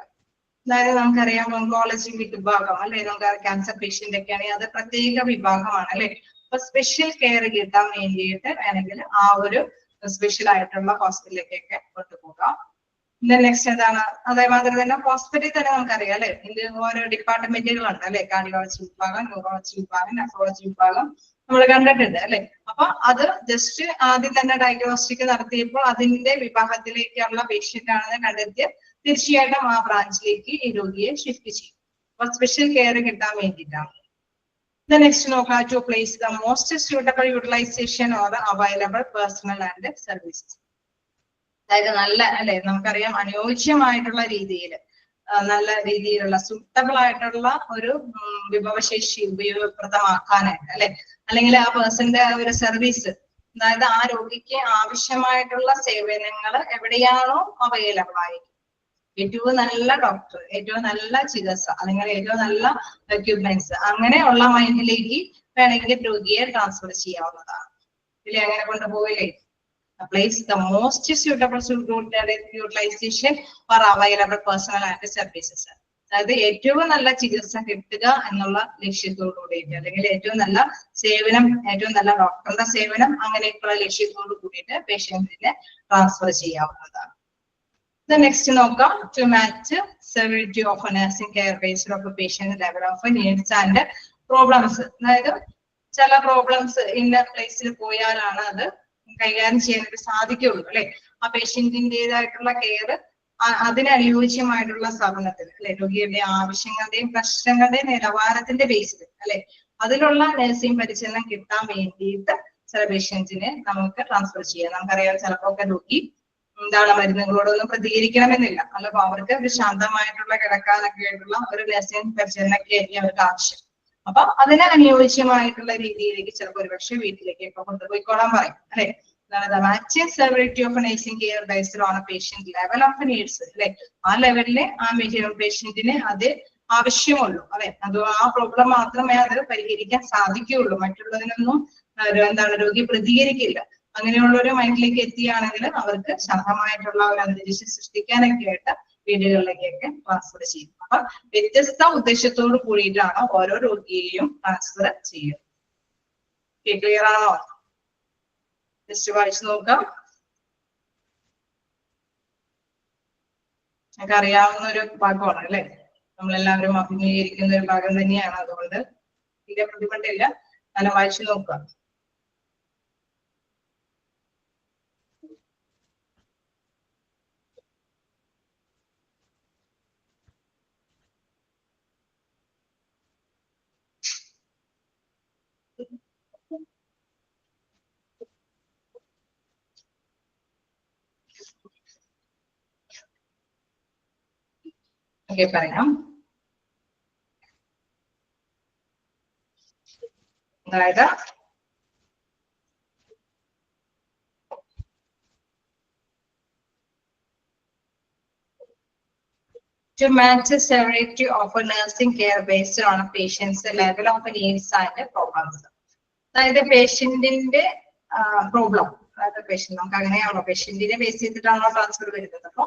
അതായത് നമുക്കറിയാം ഓങ്കോളജി വിഭാഗം അല്ലെ, നമുക്ക് ക്യാൻസർ പേഷ്യന്റ് ഒക്കെ ആണെങ്കിൽ അത് പ്രത്യേക വിഭാഗമാണ് അല്ലെ. അപ്പൊ സ്പെഷ്യൽ കെയർ കിട്ടാൻ വേണ്ടിയിട്ട് വേണമെങ്കിൽ ആ ഒരു സ്പെഷ്യൽ ആയിട്ടുള്ള ഹോസ്പിറ്റലിലേക്കൊക്കെ കൊണ്ടുപോകാം. നെക്സ്റ്റ് എന്താണ്, അതേമാതിരി തന്നെ ഹോസ്പിറ്റലിൽ തന്നെ നമുക്കറിയാം അല്ലെ, ഇത് ഓരോ ഡിപ്പാർട്ട്മെന്റുകളുണ്ട് അല്ലെ, കാർഡിയോളജി വിഭാഗം, ന്യൂറോളജി വിഭാഗം, നെഫ്രോളജി വിഭാഗം നമ്മൾ കണ്ടിട്ടുണ്ട് അല്ലെ. അപ്പൊ അത് ജസ്റ്റ് ആദ്യം തന്നെ ഡയഗ്നോസ്റ്റിക് നടത്തിയപ്പോൾ അതിന്റെ വിഭാഗത്തിലേക്കുള്ള പേഷ്യന്റ് ആണെന്ന് കണ്ടെത്തിയ തീർച്ചയായിട്ടും ആ ബ്രാഞ്ചിലേക്ക് ഈ രോഗിയെ ഷിഫ്റ്റ് ചെയ്യും. അപ്പൊ സ്പെഷ്യൽ കെയർ കിട്ടാൻ വേണ്ടിയിട്ടാണ്. നെക്സ്റ്റ് നോക്കാം, to place the most suitable utilisation or available personnel and services, അതായത് നല്ല അല്ലെ നമുക്കറിയാം അനുയോജ്യമായിട്ടുള്ള രീതിയിൽ നല്ല രീതിയിലുള്ള സൂട്ടബിൾ ആയിട്ടുള്ള ഒരു വിഭവശേഷി ഉപയോഗപ്രദമാക്കാനായിട്ട് അല്ലെ, അല്ലെങ്കിൽ ആ പേഴ്സന്റെ ഒരു സർവീസ്, അതായത് ആ രോഗിക്ക് ആവശ്യമായിട്ടുള്ള സേവനങ്ങൾ എവിടെയാണോ അവൈലബിൾ ആയിരിക്കും, ഏറ്റവും നല്ല ഡോക്ടർ, ഏറ്റവും നല്ല ചികിത്സ അല്ലെങ്കിൽ ഏറ്റവും നല്ല എക്യുപ്മെന്റ്സ് അങ്ങനെയുള്ള മൈൻഡിലേക്ക് വേണമെങ്കിൽ രോഗിയെ ട്രാൻസ്ഫർ ചെയ്യാവുന്നതാണ്. ഇല്ലേ, അങ്ങനെ കൊണ്ടുപോകില്ലേ. place the most suitable utilization for available personal and services. അതായത് ഏറ്റവും നല്ല ചികിത്സ കിട്ടുക എന്നുള്ള ലക്ഷ്യത്തോടുകൂടിയിട്ട് അല്ലെങ്കിൽ ഏറ്റവും നല്ല സേവനം, ഏറ്റവും നല്ല ഡോക്ടറുടെ സേവനം, അങ്ങനെയൊക്കെയുള്ള ലക്ഷ്യത്തോടു കൂടിയിട്ട് പേഷ്യന്റിനെ ട്രാൻസ്ഫർ ചെയ്യാവുന്നതാണ്. നെക്സ്റ്റ് നോക്കാം. To match severity of nursing care based of patient level of needs and problems. അതായത് ചില പ്രോബ്ലംസ് ഇന്ന പ്ലേസിൽ പോയാലാണ് അത് കൈകാര്യം ചെയ്യാനായിട്ട് സാധിക്കുള്ളൂ അല്ലെ. ആ പേഷ്യന്റിൻ്റെതായിട്ടുള്ള കെയർ അതിനനുയോജ്യമായിട്ടുള്ള സ്ഥാപനത്തിൽ അല്ലെ, രോഗിയുടെ ആവശ്യങ്ങളുടെയും പ്രശ്നങ്ങളുടെയും നിലവാരത്തിന്റെ ബേസിൽ അല്ലെ, അതിലുള്ള നഴ്സിംഗ് പരിചരണം കിട്ടാൻ വേണ്ടിയിട്ട് ചില പേഷ്യൻസിനെ നമുക്ക് ട്രാൻസ്ഫർ ചെയ്യാം. നമുക്കറിയാം ചിലപ്പോൾ രോഗി എന്താണ് മരുന്നുകളോടൊന്നും പ്രതികരിക്കണമെന്നില്ല, അല്ലപ്പോ അവർക്ക് ഒരു ശാന്തമായിട്ടുള്ള കിടക്കാനൊക്കെ ആയിട്ടുള്ള ഒരു നഴ്സിംഗ് പരിചരണമൊക്കെ ആയിരിക്കും അവർക്ക് ആവശ്യം. അപ്പൊ അതിന് അനുയോജ്യമായിട്ടുള്ള രീതിയിലേക്ക് ചിലപ്പോൾ ഒരുപക്ഷെ വീട്ടിലേക്ക് ഇപ്പൊ കൊണ്ടുപോയിക്കോളാൻ പറയും അല്ലെ. Matching severity of nursing care based on a patient level of needs. അല്ലെ, ആ ലെവലിലെ ആ പേഷ്യന്റിന് അത് ആവശ്യമുള്ളൂ അല്ലെ, അത് ആ പ്രോബ്ലം മാത്രമേ അത് പരിഹരിക്കാൻ സാധിക്കുകയുള്ളൂ, മറ്റുള്ളതിനൊന്നും എന്താണ് രോഗി പ്രതികരിക്കില്ല. അങ്ങനെയുള്ള ഒരു മൈൻഡിലേക്ക് എത്തിയാണെങ്കിൽ അവർക്ക് ശാന്തമായിട്ടുള്ള ഒരു അന്തരീക്ഷം സൃഷ്ടിക്കാനൊക്കെ ആയിട്ട് വീടുകളിലേക്കൊക്കെ ട്രാൻസ്ഫർ ചെയ്യും. അപ്പൊ വ്യത്യസ്ത ഉദ്ദേശത്തോട് കൂടിയിട്ടാണ് ഓരോ രോഗിയെയും ട്രാൻസ്ഫർ ചെയ്യുന്നത്. ക്ലിയർ ആണോ? ജസ്റ്റ് വായിച്ചു നോക്കാം. നമുക്ക് അറിയാവുന്ന ഒരു ഭാഗമാണ് അല്ലെ, നമ്മളെല്ലാവരും അഭിമുഖീകരിക്കുന്ന ഒരു ഭാഗം തന്നെയാണ്. അതുകൊണ്ട് ഇതിന്റെ ബുദ്ധിമുട്ടില്ല, നല്ല വായിച്ചു നോക്കാം. ഓക്കെ, പറയാം. അതായത് to match the severity of a nursing care based on a patient's level of needs and problems. അതായത് പേഷ്യന്റിന്റെ പ്രോബ്ലം, അതായത് പേഷ്യന്റ് നമുക്ക് അങ്ങനെയാണോ പേഷ്യന്റിനെ ബേസ് ചെയ്തിട്ടാണോ ട്രാൻസ്ഫർ വരുന്നത്. അപ്പൊ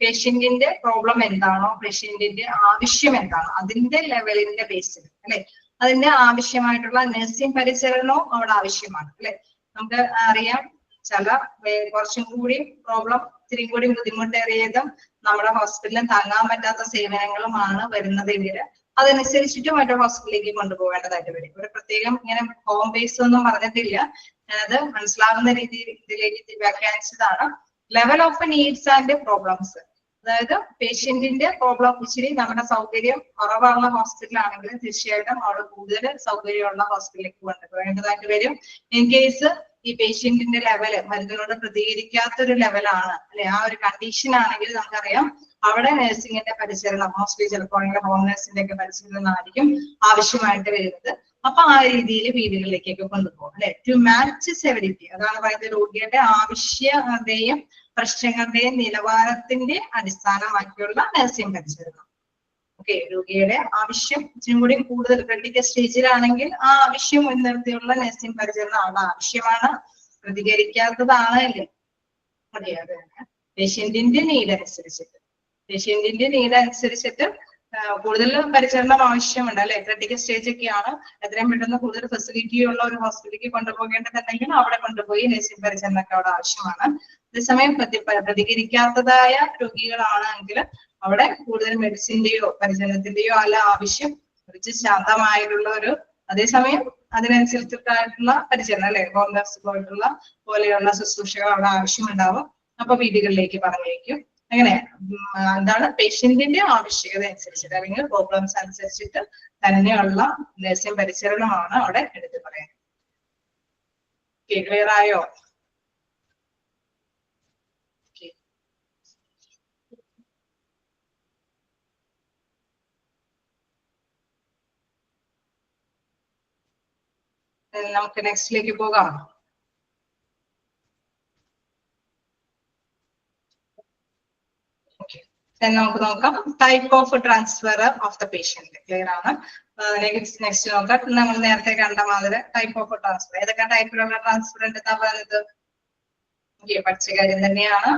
പേഷ്യന്റിന്റെ പ്രോബ്ലം എന്താണോ, പേഷ്യന്റിന്റെ ആവശ്യം എന്താണോ, അതിന്റെ ലെവലിന്റെ ബേസിൽ അല്ലെ, അതിന്റെ ആവശ്യമായിട്ടുള്ള നഴ്സിംഗ് പരിചരണവും അവിടെ ആവശ്യമാണ് അല്ലെ. നമുക്ക് അറിയാം ചില കുറച്ചും കൂടി പ്രോബ്ലം ഇത്തിരി കൂടി ബുദ്ധിമുട്ടേറിയതും നമ്മുടെ ഹോസ്പിറ്റലിൽ താങ്ങാൻ പറ്റാത്ത സേവനങ്ങളുമാണ് വരുന്നതെങ്കിൽ അതനുസരിച്ചിട്ട് മറ്റു ഹോസ്പിറ്റലിലേക്ക് കൊണ്ടുപോകേണ്ടതായിട്ട് വരും. ഒരു പ്രത്യേകം ഇങ്ങനെ ഹോം ബേസ് ഒന്നും പറഞ്ഞിട്ടില്ല, ഞാനത് മനസ്സിലാവുന്ന രീതിയിൽ ഇതിലേക്ക് വ്യാഖ്യാനിച്ചതാണ്. Level of needs and problems, അതായത് പേഷ്യന്റിന്റെ പ്രോബ്ലം ഇച്ചിരി നമ്മുടെ സൗകര്യം കുറവുള്ള ഹോസ്പിറ്റലാണെങ്കിൽ തീർച്ചയായിട്ടും അവിടെ കൂടുതൽ സൗകര്യമുള്ള ഹോസ്പിറ്റലിലേക്ക് കൊണ്ടുപോകേണ്ടതായിട്ട് വരും. ഇൻ കേസ് ഈ പേഷ്യന്റിന്റെ ലെവല് മരുന്നുകളോട് പ്രതികരിക്കാത്തൊരു ലെവലാണ് അല്ലെ, ആ ഒരു കണ്ടീഷൻ ആണെങ്കിൽ നമുക്കറിയാം അവിടെ നഴ്സിംഗിന്റെ പരിചരണം മോസ്റ്റ്ലി ചിലപ്പോൾ ഹോം നഴ്സിന്റെ ഒക്കെ പരിചരണം ആയിരിക്കും ആവശ്യമായിട്ട് വരുന്നത്. അപ്പൊ ആ രീതിയിൽ വീടുകളിലേക്കൊക്കെ കൊണ്ടുപോകും അല്ലെ. ടു മാച്ച് സെവറിറ്റി, അതാണ് പറയുന്നത് രോഗിയുടെ ആവശ്യങ്ങളുടെയും പ്രശ്നങ്ങളുടെയും നിലവാരത്തിന്റെ അടിസ്ഥാനമാക്കിയുള്ള നഴ്സിംഗ് പരിചരണം. ഓക്കെ, രോഗിയുടെ ആവശ്യം ഇച്ചിരി കൂടി കൂടുതൽ ക്രിട്ടിക്കൽ സ്റ്റേജിലാണെങ്കിൽ ആ ആവശ്യം മുൻനിർത്തിയുള്ള നഴ്സിംഗ് പരിചരണം അവിടെ ആവശ്യമാണ്. പ്രതികരിക്കാത്തതാണ് അല്ലേ, അതെ അതെ, പേഷ്യന്റിന്റെ നീഡ് അനുസരിച്ചിട്ട് കൂടുതൽ പരിചരണം ആവശ്യമുണ്ട് അല്ലെ. ക്രിട്ടിക്കൽ സ്റ്റേജ് ഒക്കെയാണ്, എത്രയും പെട്ടെന്ന് കൂടുതൽ ഫെസിലിറ്റി ഉള്ള ഒരു ഹോസ്പിറ്റലിലേക്ക് കൊണ്ടുപോകേണ്ടതുണ്ടെങ്കിൽ അവിടെ കൊണ്ടുപോയി നഴ്സിംഗ് പരിചരണമൊക്കെ അവിടെ ആവശ്യമാണ്. അതേസമയം പ്രതികരിക്കാത്തതായ രോഗികളാണെങ്കിൽ അവിടെ കൂടുതൽ മെഡിസിന്റെയോ പരിചരണത്തിന്റെയോ അല്ല ആവശ്യം, കുറച്ച് ശാന്തമായിട്ടുള്ള ഒരു, അതേസമയം അതിനനുസരിച്ചിട്ടായിട്ടുള്ള പരിചരണം അല്ലെ, ഹോം നഴ്സ് പോലെയുള്ള ശുശ്രൂഷകൾ അവിടെ ആവശ്യമുണ്ടാവും. അപ്പൊ വീടുകളിലേക്ക് പറഞ്ഞേക്കും. അങ്ങനെ എന്താണ് പേഷ്യന്റിന്റെ ആവശ്യകത അനുസരിച്ചിട്ട് അല്ലെങ്കിൽ പ്രോബ്ലംസ് അനുസരിച്ചിട്ട് തന്നെയുള്ള നഴ്സിംഗ് പരിചരണമാണ് അവിടെ എടുത്തു പറയുന്നത്. ക്ലിയർ ആയോ? നമുക്ക് നെക്സ്റ്റിലേക്ക് പോകാം. നമുക്ക് നോക്കാം type of transfer of the patient. Clear ആണ്? നെക്സ്റ്റ് നോക്കാം. നമ്മൾ നേരത്തെ കണ്ട മാതിരി ടൈപ്പ് ഓഫ് ട്രാൻസ്ഫർ, ഏതൊക്കെ ടൈപ്പിലുള്ള ട്രാൻസ്ഫർ ഉണ്ട് പറയുന്നത് ഓക്കെ, പഠിച്ച കാര്യം തന്നെയാണ്.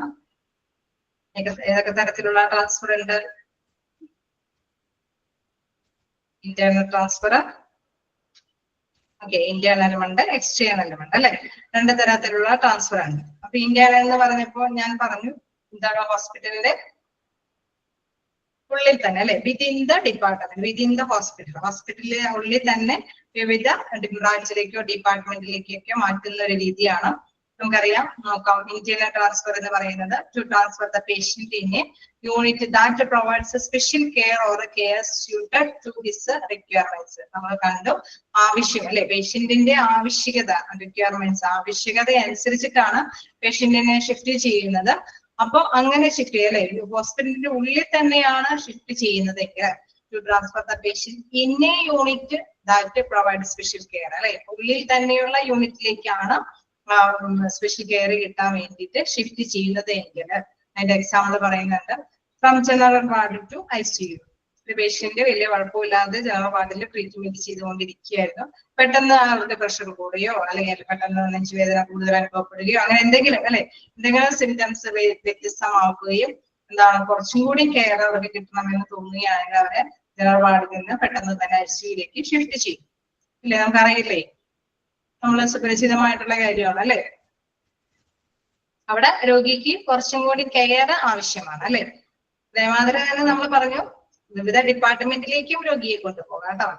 ഏതൊക്കെ തരത്തിലുള്ള ട്രാൻസ്ഫർ ഉണ്ട്? ഇന്റേണൽ ട്രാൻസ്ഫർ, ഓക്കെ, ഇന്റേണലും ഉണ്ട് എക്സ്റ്റേണലും ഉണ്ട് അല്ലെ. രണ്ട് തരത്തിലുള്ള ട്രാൻസ്ഫർ ആണ്. അപ്പൊ ഇന്റേണൽ എന്ന് പറഞ്ഞപ്പോ ഞാൻ പറഞ്ഞു എന്താണ് ഹോസ്പിറ്റലിന്റെ ഉള്ളിൽ തന്നെ അല്ലെ, within the department, within the ഹോസ്പിറ്റലിലെ ഉള്ളിൽ തന്നെ വിവിധ ബ്രാഞ്ചിലേക്കോ ഡിപ്പാർട്ട്മെന്റിലേക്കൊക്കെ മാറ്റുന്ന ഒരു രീതിയാണ്. നമുക്കറിയാം, നോക്കാം. ഇന്റേണൽ ട്രാൻസ്ഫർ എന്ന് പറയുന്നത് to transfer the patient in a unit that provides special care or care suited to his requirements. നമ്മൾ കണ്ടു ആവശ്യം അല്ലെ, പേഷ്യന്റിന്റെ ആവശ്യകത, റിക്വയർമെന്റ്സ്, ആവശ്യകത അനുസരിച്ചിട്ടാണ് പേഷ്യന്റിനെ ഷിഫ്റ്റ് ചെയ്യുന്നത്. അപ്പൊ അങ്ങനെ ഷിഫ്റ്റ് ചെയ്യും അല്ലെ, ഹോസ്പിറ്റലിന്റെ ഉള്ളിൽ തന്നെയാണ് ഷിഫ്റ്റ് ചെയ്യുന്നതെങ്കിൽ to transfer the patient in a unit that provide special care അല്ലെ, ഉള്ളിൽ തന്നെയുള്ള യൂണിറ്റിലേക്കാണ് സ്പെഷ്യൽ കെയർ കിട്ടാൻ വേണ്ടിയിട്ട് ഷിഫ്റ്റ് ചെയ്യുന്നത് എങ്കിൽ അതിന്റെ എക്സാമ്പിൾ പറയുന്നുണ്ട്. From general ward to ICU. Patient വലിയ കുഴപ്പമില്ലാതെ ജനറൽ വാർഡിൽ ട്രീറ്റ്മെന്റ് ചെയ്തുകൊണ്ടിരിക്കുകയായിരുന്നു. പെട്ടെന്ന് അവരുടെ പ്രഷർ കൂടുകയോ അല്ലെങ്കിൽ പെട്ടെന്ന് നെഞ്ചുവേദന കൂടുതൽ അനുഭവപ്പെടുകയോ അങ്ങനെ എന്തെങ്കിലും അല്ലെ, എന്തെങ്കിലും സിംറ്റംസ് വ്യത്യസ്തമാക്കുകയും എന്താണ് കുറച്ചും കൂടി കെയർ അവർക്ക് കിട്ടണമെന്ന് തോന്നുകയാണെങ്കിൽ അവരെ ജനറൽ വാർഡിൽ നിന്ന് പെട്ടെന്ന് തന്നെ ICUയിലേക്ക് ഷിഫ്റ്റ് ചെയ്യും ഇല്ലേ. നമുക്കറിയില്ലേ, നമ്മൾ സുപരിചിതമായിട്ടുള്ള കാര്യമാണ് അല്ലെ. അവിടെ രോഗിക്ക് കുറച്ചും കൂടി കെയർ ആവശ്യമാണ് അല്ലെ. അതേമാതിരി തന്നെ നമ്മൾ പറഞ്ഞു വിവിധ ഡിപ്പാർട്ട്മെന്റിലേക്കും രോഗിയെ കൊണ്ടുപോകാം കേട്ടോ.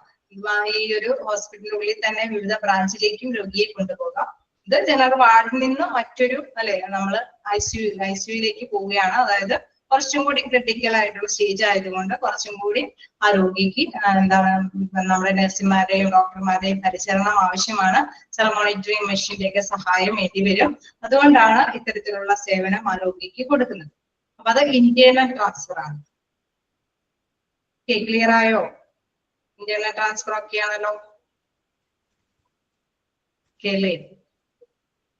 ഈ ഒരു ഹോസ്പിറ്റലിനുള്ളിൽ തന്നെ വിവിധ ബ്രാഞ്ചിലേക്കും രോഗിയെ കൊണ്ടുപോകാം. ഇത് ജനറൽ വാർഡിൽ നിന്ന് മറ്റൊരു അല്ലെ, നമ്മൾ ICUയിലേക്ക് പോവുകയാണ്. അതായത് കുറച്ചും കൂടി ക്രിട്ടിക്കൽ ആയിട്ടുള്ള സ്റ്റേജ് ആയതുകൊണ്ട് കുറച്ചും കൂടി ആ രോഗിക്ക് എന്താണ് നമ്മുടെ നഴ്സുമാരുടെയും ഡോക്ടർമാരുടെയും പരിചരണം ആവശ്യമാണ്. ചില മോണിറ്ററിംഗ് മെഷീന്റെ ഒക്കെ സഹായം വേണ്ടി വരും. അതുകൊണ്ടാണ് ഇത്തരത്തിലുള്ള സേവനം ആ രോഗിക്ക് കൊടുക്കുന്നത്. അപ്പൊ അത് ഇന്റേണൽ ട്രാൻസ്ഫർ ആണ്. ക്ലിയർ ആയോ? ഇന്റേണൽ ട്രാൻസ്ഫർ ഒക്കെ ആണല്ലോ.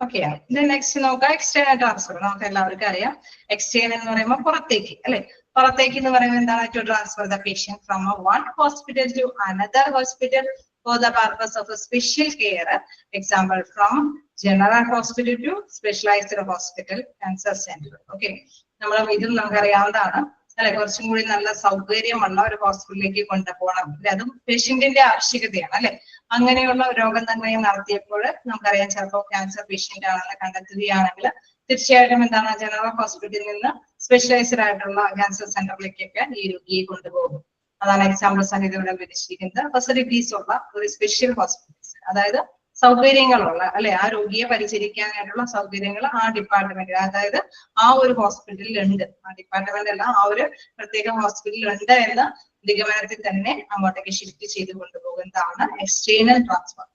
ഓക്കെ, ഇത് നെക്സ്റ്റ് നോക്കാം. എക്സ്റ്റേണൽ ട്രാൻസ്ഫർ നമുക്ക് എല്ലാവർക്കും അറിയാം. എക്സ്റ്റേണൽ എന്ന് പറയുമ്പോൾ പുറത്തേക്ക് അല്ലെ. പുറത്തേക്ക് എന്ന് പറയുമ്പോൾ എന്താണ്? To transfer the patient from one hospital to another hospital for the purpose of special care. Example from general hospital to specialised hospital, cancer centre. Okay, നമ്മൾ ഇതും നമുക്കറിയാവുന്നതാണ് അല്ലെ. കുറച്ചും കൂടി നല്ല സൗകര്യമുള്ള ഒരു ഹോസ്പിറ്റലിലേക്ക് കൊണ്ടുപോകണം, അതും പേഷ്യന്റിന്റെ ആവശ്യകതയാണ് അല്ലെ. അങ്ങനെയുള്ള രോഗനിർണയം നടത്തിയപ്പോൾ നമുക്കറിയാം ചിലപ്പോൾ ക്യാൻസർ പേഷ്യന്റ് ആണെന്ന് കണ്ടെത്തുകയാണെങ്കിൽ തീർച്ചയായിട്ടും എന്താണ് ജനറൽ ഹോസ്പിറ്റലിൽ നിന്ന് സ്പെഷ്യലൈസ്ഡ് ആയിട്ടുള്ള ക്യാൻസർ സെന്ററിലേക്കൊക്കെ ഈ രോഗിയെ കൊണ്ടുപോകും. അതാണ് എക്സാമ്പിൾ സഹിതം ഇവിടെ വിവരിച്ചിരിക്കുന്നത്. ഫെസിലിറ്റീസ് ഉള്ള ഒരു സ്പെഷ്യൽ ഹോസ്പിറ്റൽസ്, അതായത് സൗകര്യങ്ങളുള്ള അല്ലെ, ആ രോഗിയെ പരിചരിക്കാനായിട്ടുള്ള സൗകര്യങ്ങൾ ആ ഡിപ്പാർട്ട്മെന്റിൽ, അതായത് ആ ഒരു ഹോസ്പിറ്റലിൽ ഉണ്ട്. ആ ഡിപ്പാർട്ട്മെന്റ് അല്ല, ആ ഒരു പ്രത്യേക ഹോസ്പിറ്റലിൽ ഉണ്ട് എന്ന നിഗമനത്തിൽ തന്നെ അങ്ങോട്ടേക്ക് ഷിഫ്റ്റ് ചെയ്ത് കൊണ്ടുപോകുന്നതാണ് എക്സ്റ്റേണൽ ട്രാൻസ്ഫർ.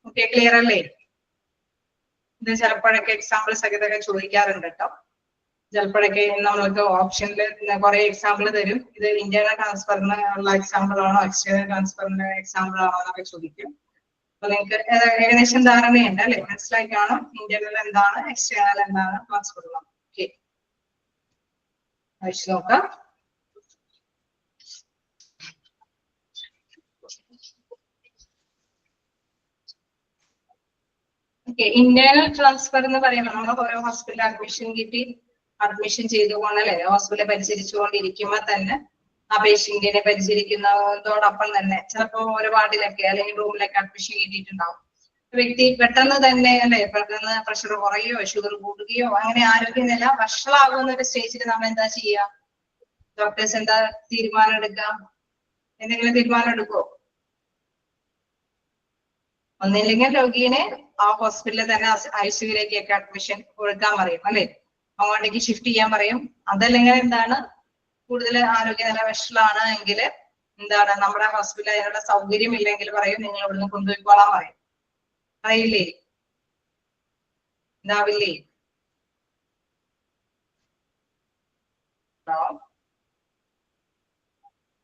ഓക്കെ, ക്ലിയർ അല്ലേ? ഇത് ചിലപ്പോഴൊക്കെ എക്സാമ്പിൾ സഹിതമൊക്കെ ചോദിക്കാറുണ്ട് കേട്ടോ. ചിലപ്പോഴൊക്കെ നമ്മൾക്ക് ഓപ്ഷനിൽ കുറെ എക്സാമ്പിൾ തരും. ഇത് ഇന്റേണൽ ട്രാൻസ്ഫറിന് ഉള്ള എക്സാമ്പിൾ ആണോ എക്സ്റ്റേണൽ ട്രാൻസ്ഫറിന്റെ എക്സാമ്പിൾ ആണോ എന്നൊക്കെ ചോദിക്കും. അപ്പൊ നിങ്ങൾക്ക് ഏകദേശം ധാരണയുണ്ട് അല്ലെ, മനസ്സിലായി കാണും ഇന്റേണൽ എന്താണ്, എക്സ്റ്റേണൽ എന്താണ്, ട്രാൻസ്ഫർ എന്താണ്. ഓക്കെ, അയച്ചു നോക്കാം. ഓക്കെ, ഇന്റേണൽ ട്രാൻസ്ഫർ എന്ന് പറയുമ്പോൾ നമ്മൾ ഓരോ ഹോസ്പിറ്റലിൽ അഡ്മിഷൻ ചെയ്തുകൊണ്ട് അല്ലെ, ഹോസ്പിറ്റലിൽ പരിചരിച്ചുകൊണ്ടിരിക്കുമ്പോൾ തന്നെ ആ പേഷ്യന്റിനെ പരിചരിക്കുന്നതോടൊപ്പം തന്നെ ചിലപ്പോൾ ഒരു വാർഡിലൊക്കെ അല്ലെങ്കിൽ റൂമിലൊക്കെ അഡ്മിഷൻ കിട്ടിയിട്ടുണ്ടാവും. വ്യക്തി പെട്ടെന്ന് തന്നെ അല്ലെ, പെട്ടെന്ന് പ്രഷർ കുറയുകയോ ഷുഗർ കൂടുകയോ അങ്ങനെ ആരോഗ്യനില വഷളാകുന്ന ഒരു സ്റ്റേജിൽ നമ്മൾ എന്താ ചെയ്യുക? ഡോക്ടേഴ്സ് എന്താ തീരുമാനം എടുക്കുക? എന്തെങ്കിലും തീരുമാനം എടുക്കുമോ? ഒന്നില്ലെങ്കിൽ രോഗിയെ ആ ഹോസ്പിറ്റലിൽ തന്നെ ICUയിലേക്കൊക്കെ അഡ്മിഷൻ കൊടുക്കാൻ പറയും അല്ലെ, അങ്ങോട്ടേക്ക് ഷിഫ്റ്റ് ചെയ്യാൻ പറയും. അതല്ലെങ്കിൽ എന്താണ്, കൂടുതൽ ആരോഗ്യനില വഷളാണ് എങ്കിൽ എന്താണ്, നമ്മുടെ ഹോസ്പിറ്റലിൽ അതിനുള്ള സൗകര്യം ഇല്ലെങ്കിൽ പറയും നിങ്ങൾ ഇവിടുന്ന് കൊണ്ടുപോയിക്കോളാൻ പറയും. അറിയില്ലേ? ഉണ്ടാവില്ലേ?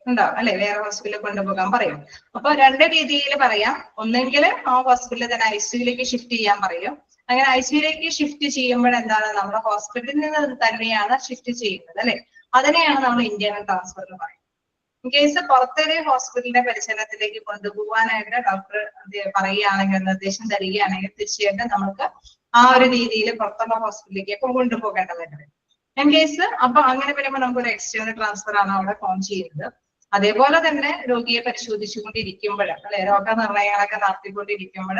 ഉണ്ടാവും അല്ലെ, വേറെ ഹോസ്പിറ്റലിൽ കൊണ്ടുപോകാൻ പറയും. അപ്പൊ രണ്ട് രീതിയിൽ പറയാം. ഒന്നെങ്കിൽ ആ ഹോസ്പിറ്റലിൽ തന്നെ ICUയിലേക്ക് ഷിഫ്റ്റ് ചെയ്യാൻ പറയും. അങ്ങനെ ICUയിലേക്ക് ഷിഫ്റ്റ് ചെയ്യുമ്പോൾ എന്താണ്, നമ്മുടെ ഹോസ്പിറ്റലിൽ നിന്ന് തന്നെയാണ് ഷിഫ്റ്റ് ചെയ്യുന്നത് അല്ലെ. അതിനെയാണ് നമ്മൾ ഇന്റേണൽ ട്രാൻസ്ഫർ എന്ന് പറയുന്നത്. ഇൻ കേസ് പുറത്തൊരു ഹോസ്പിറ്റലിന്റെ പരിചരണത്തിലേക്ക് കൊണ്ടുപോകാനായിട്ട് ഡോക്ടർ പറയുകയാണെങ്കിൽ, നിർദ്ദേശം തരികയാണെങ്കിൽ തീർച്ചയായിട്ടും നമുക്ക് ആ ഒരു രീതിയിൽ പുറത്തുള്ള ഹോസ്പിറ്റലിലേക്ക് കൊണ്ടുപോകേണ്ടതുണ്ട്. ഇൻ കേസ് അപ്പൊ അങ്ങനെ വരുമ്പോൾ നമുക്ക് ഒരു എക്സ്റ്റേണൽ ട്രാൻസ്ഫർ ആണ് അവിടെ ഫോം ചെയ്യുന്നത്. അതേപോലെ തന്നെ രോഗിയെ പരിശോധിച്ചുകൊണ്ടിരിക്കുമ്പോൾ അല്ലെ, രോഗനിർണയങ്ങളൊക്കെ നടത്തിക്കൊണ്ടിരിക്കുമ്പോൾ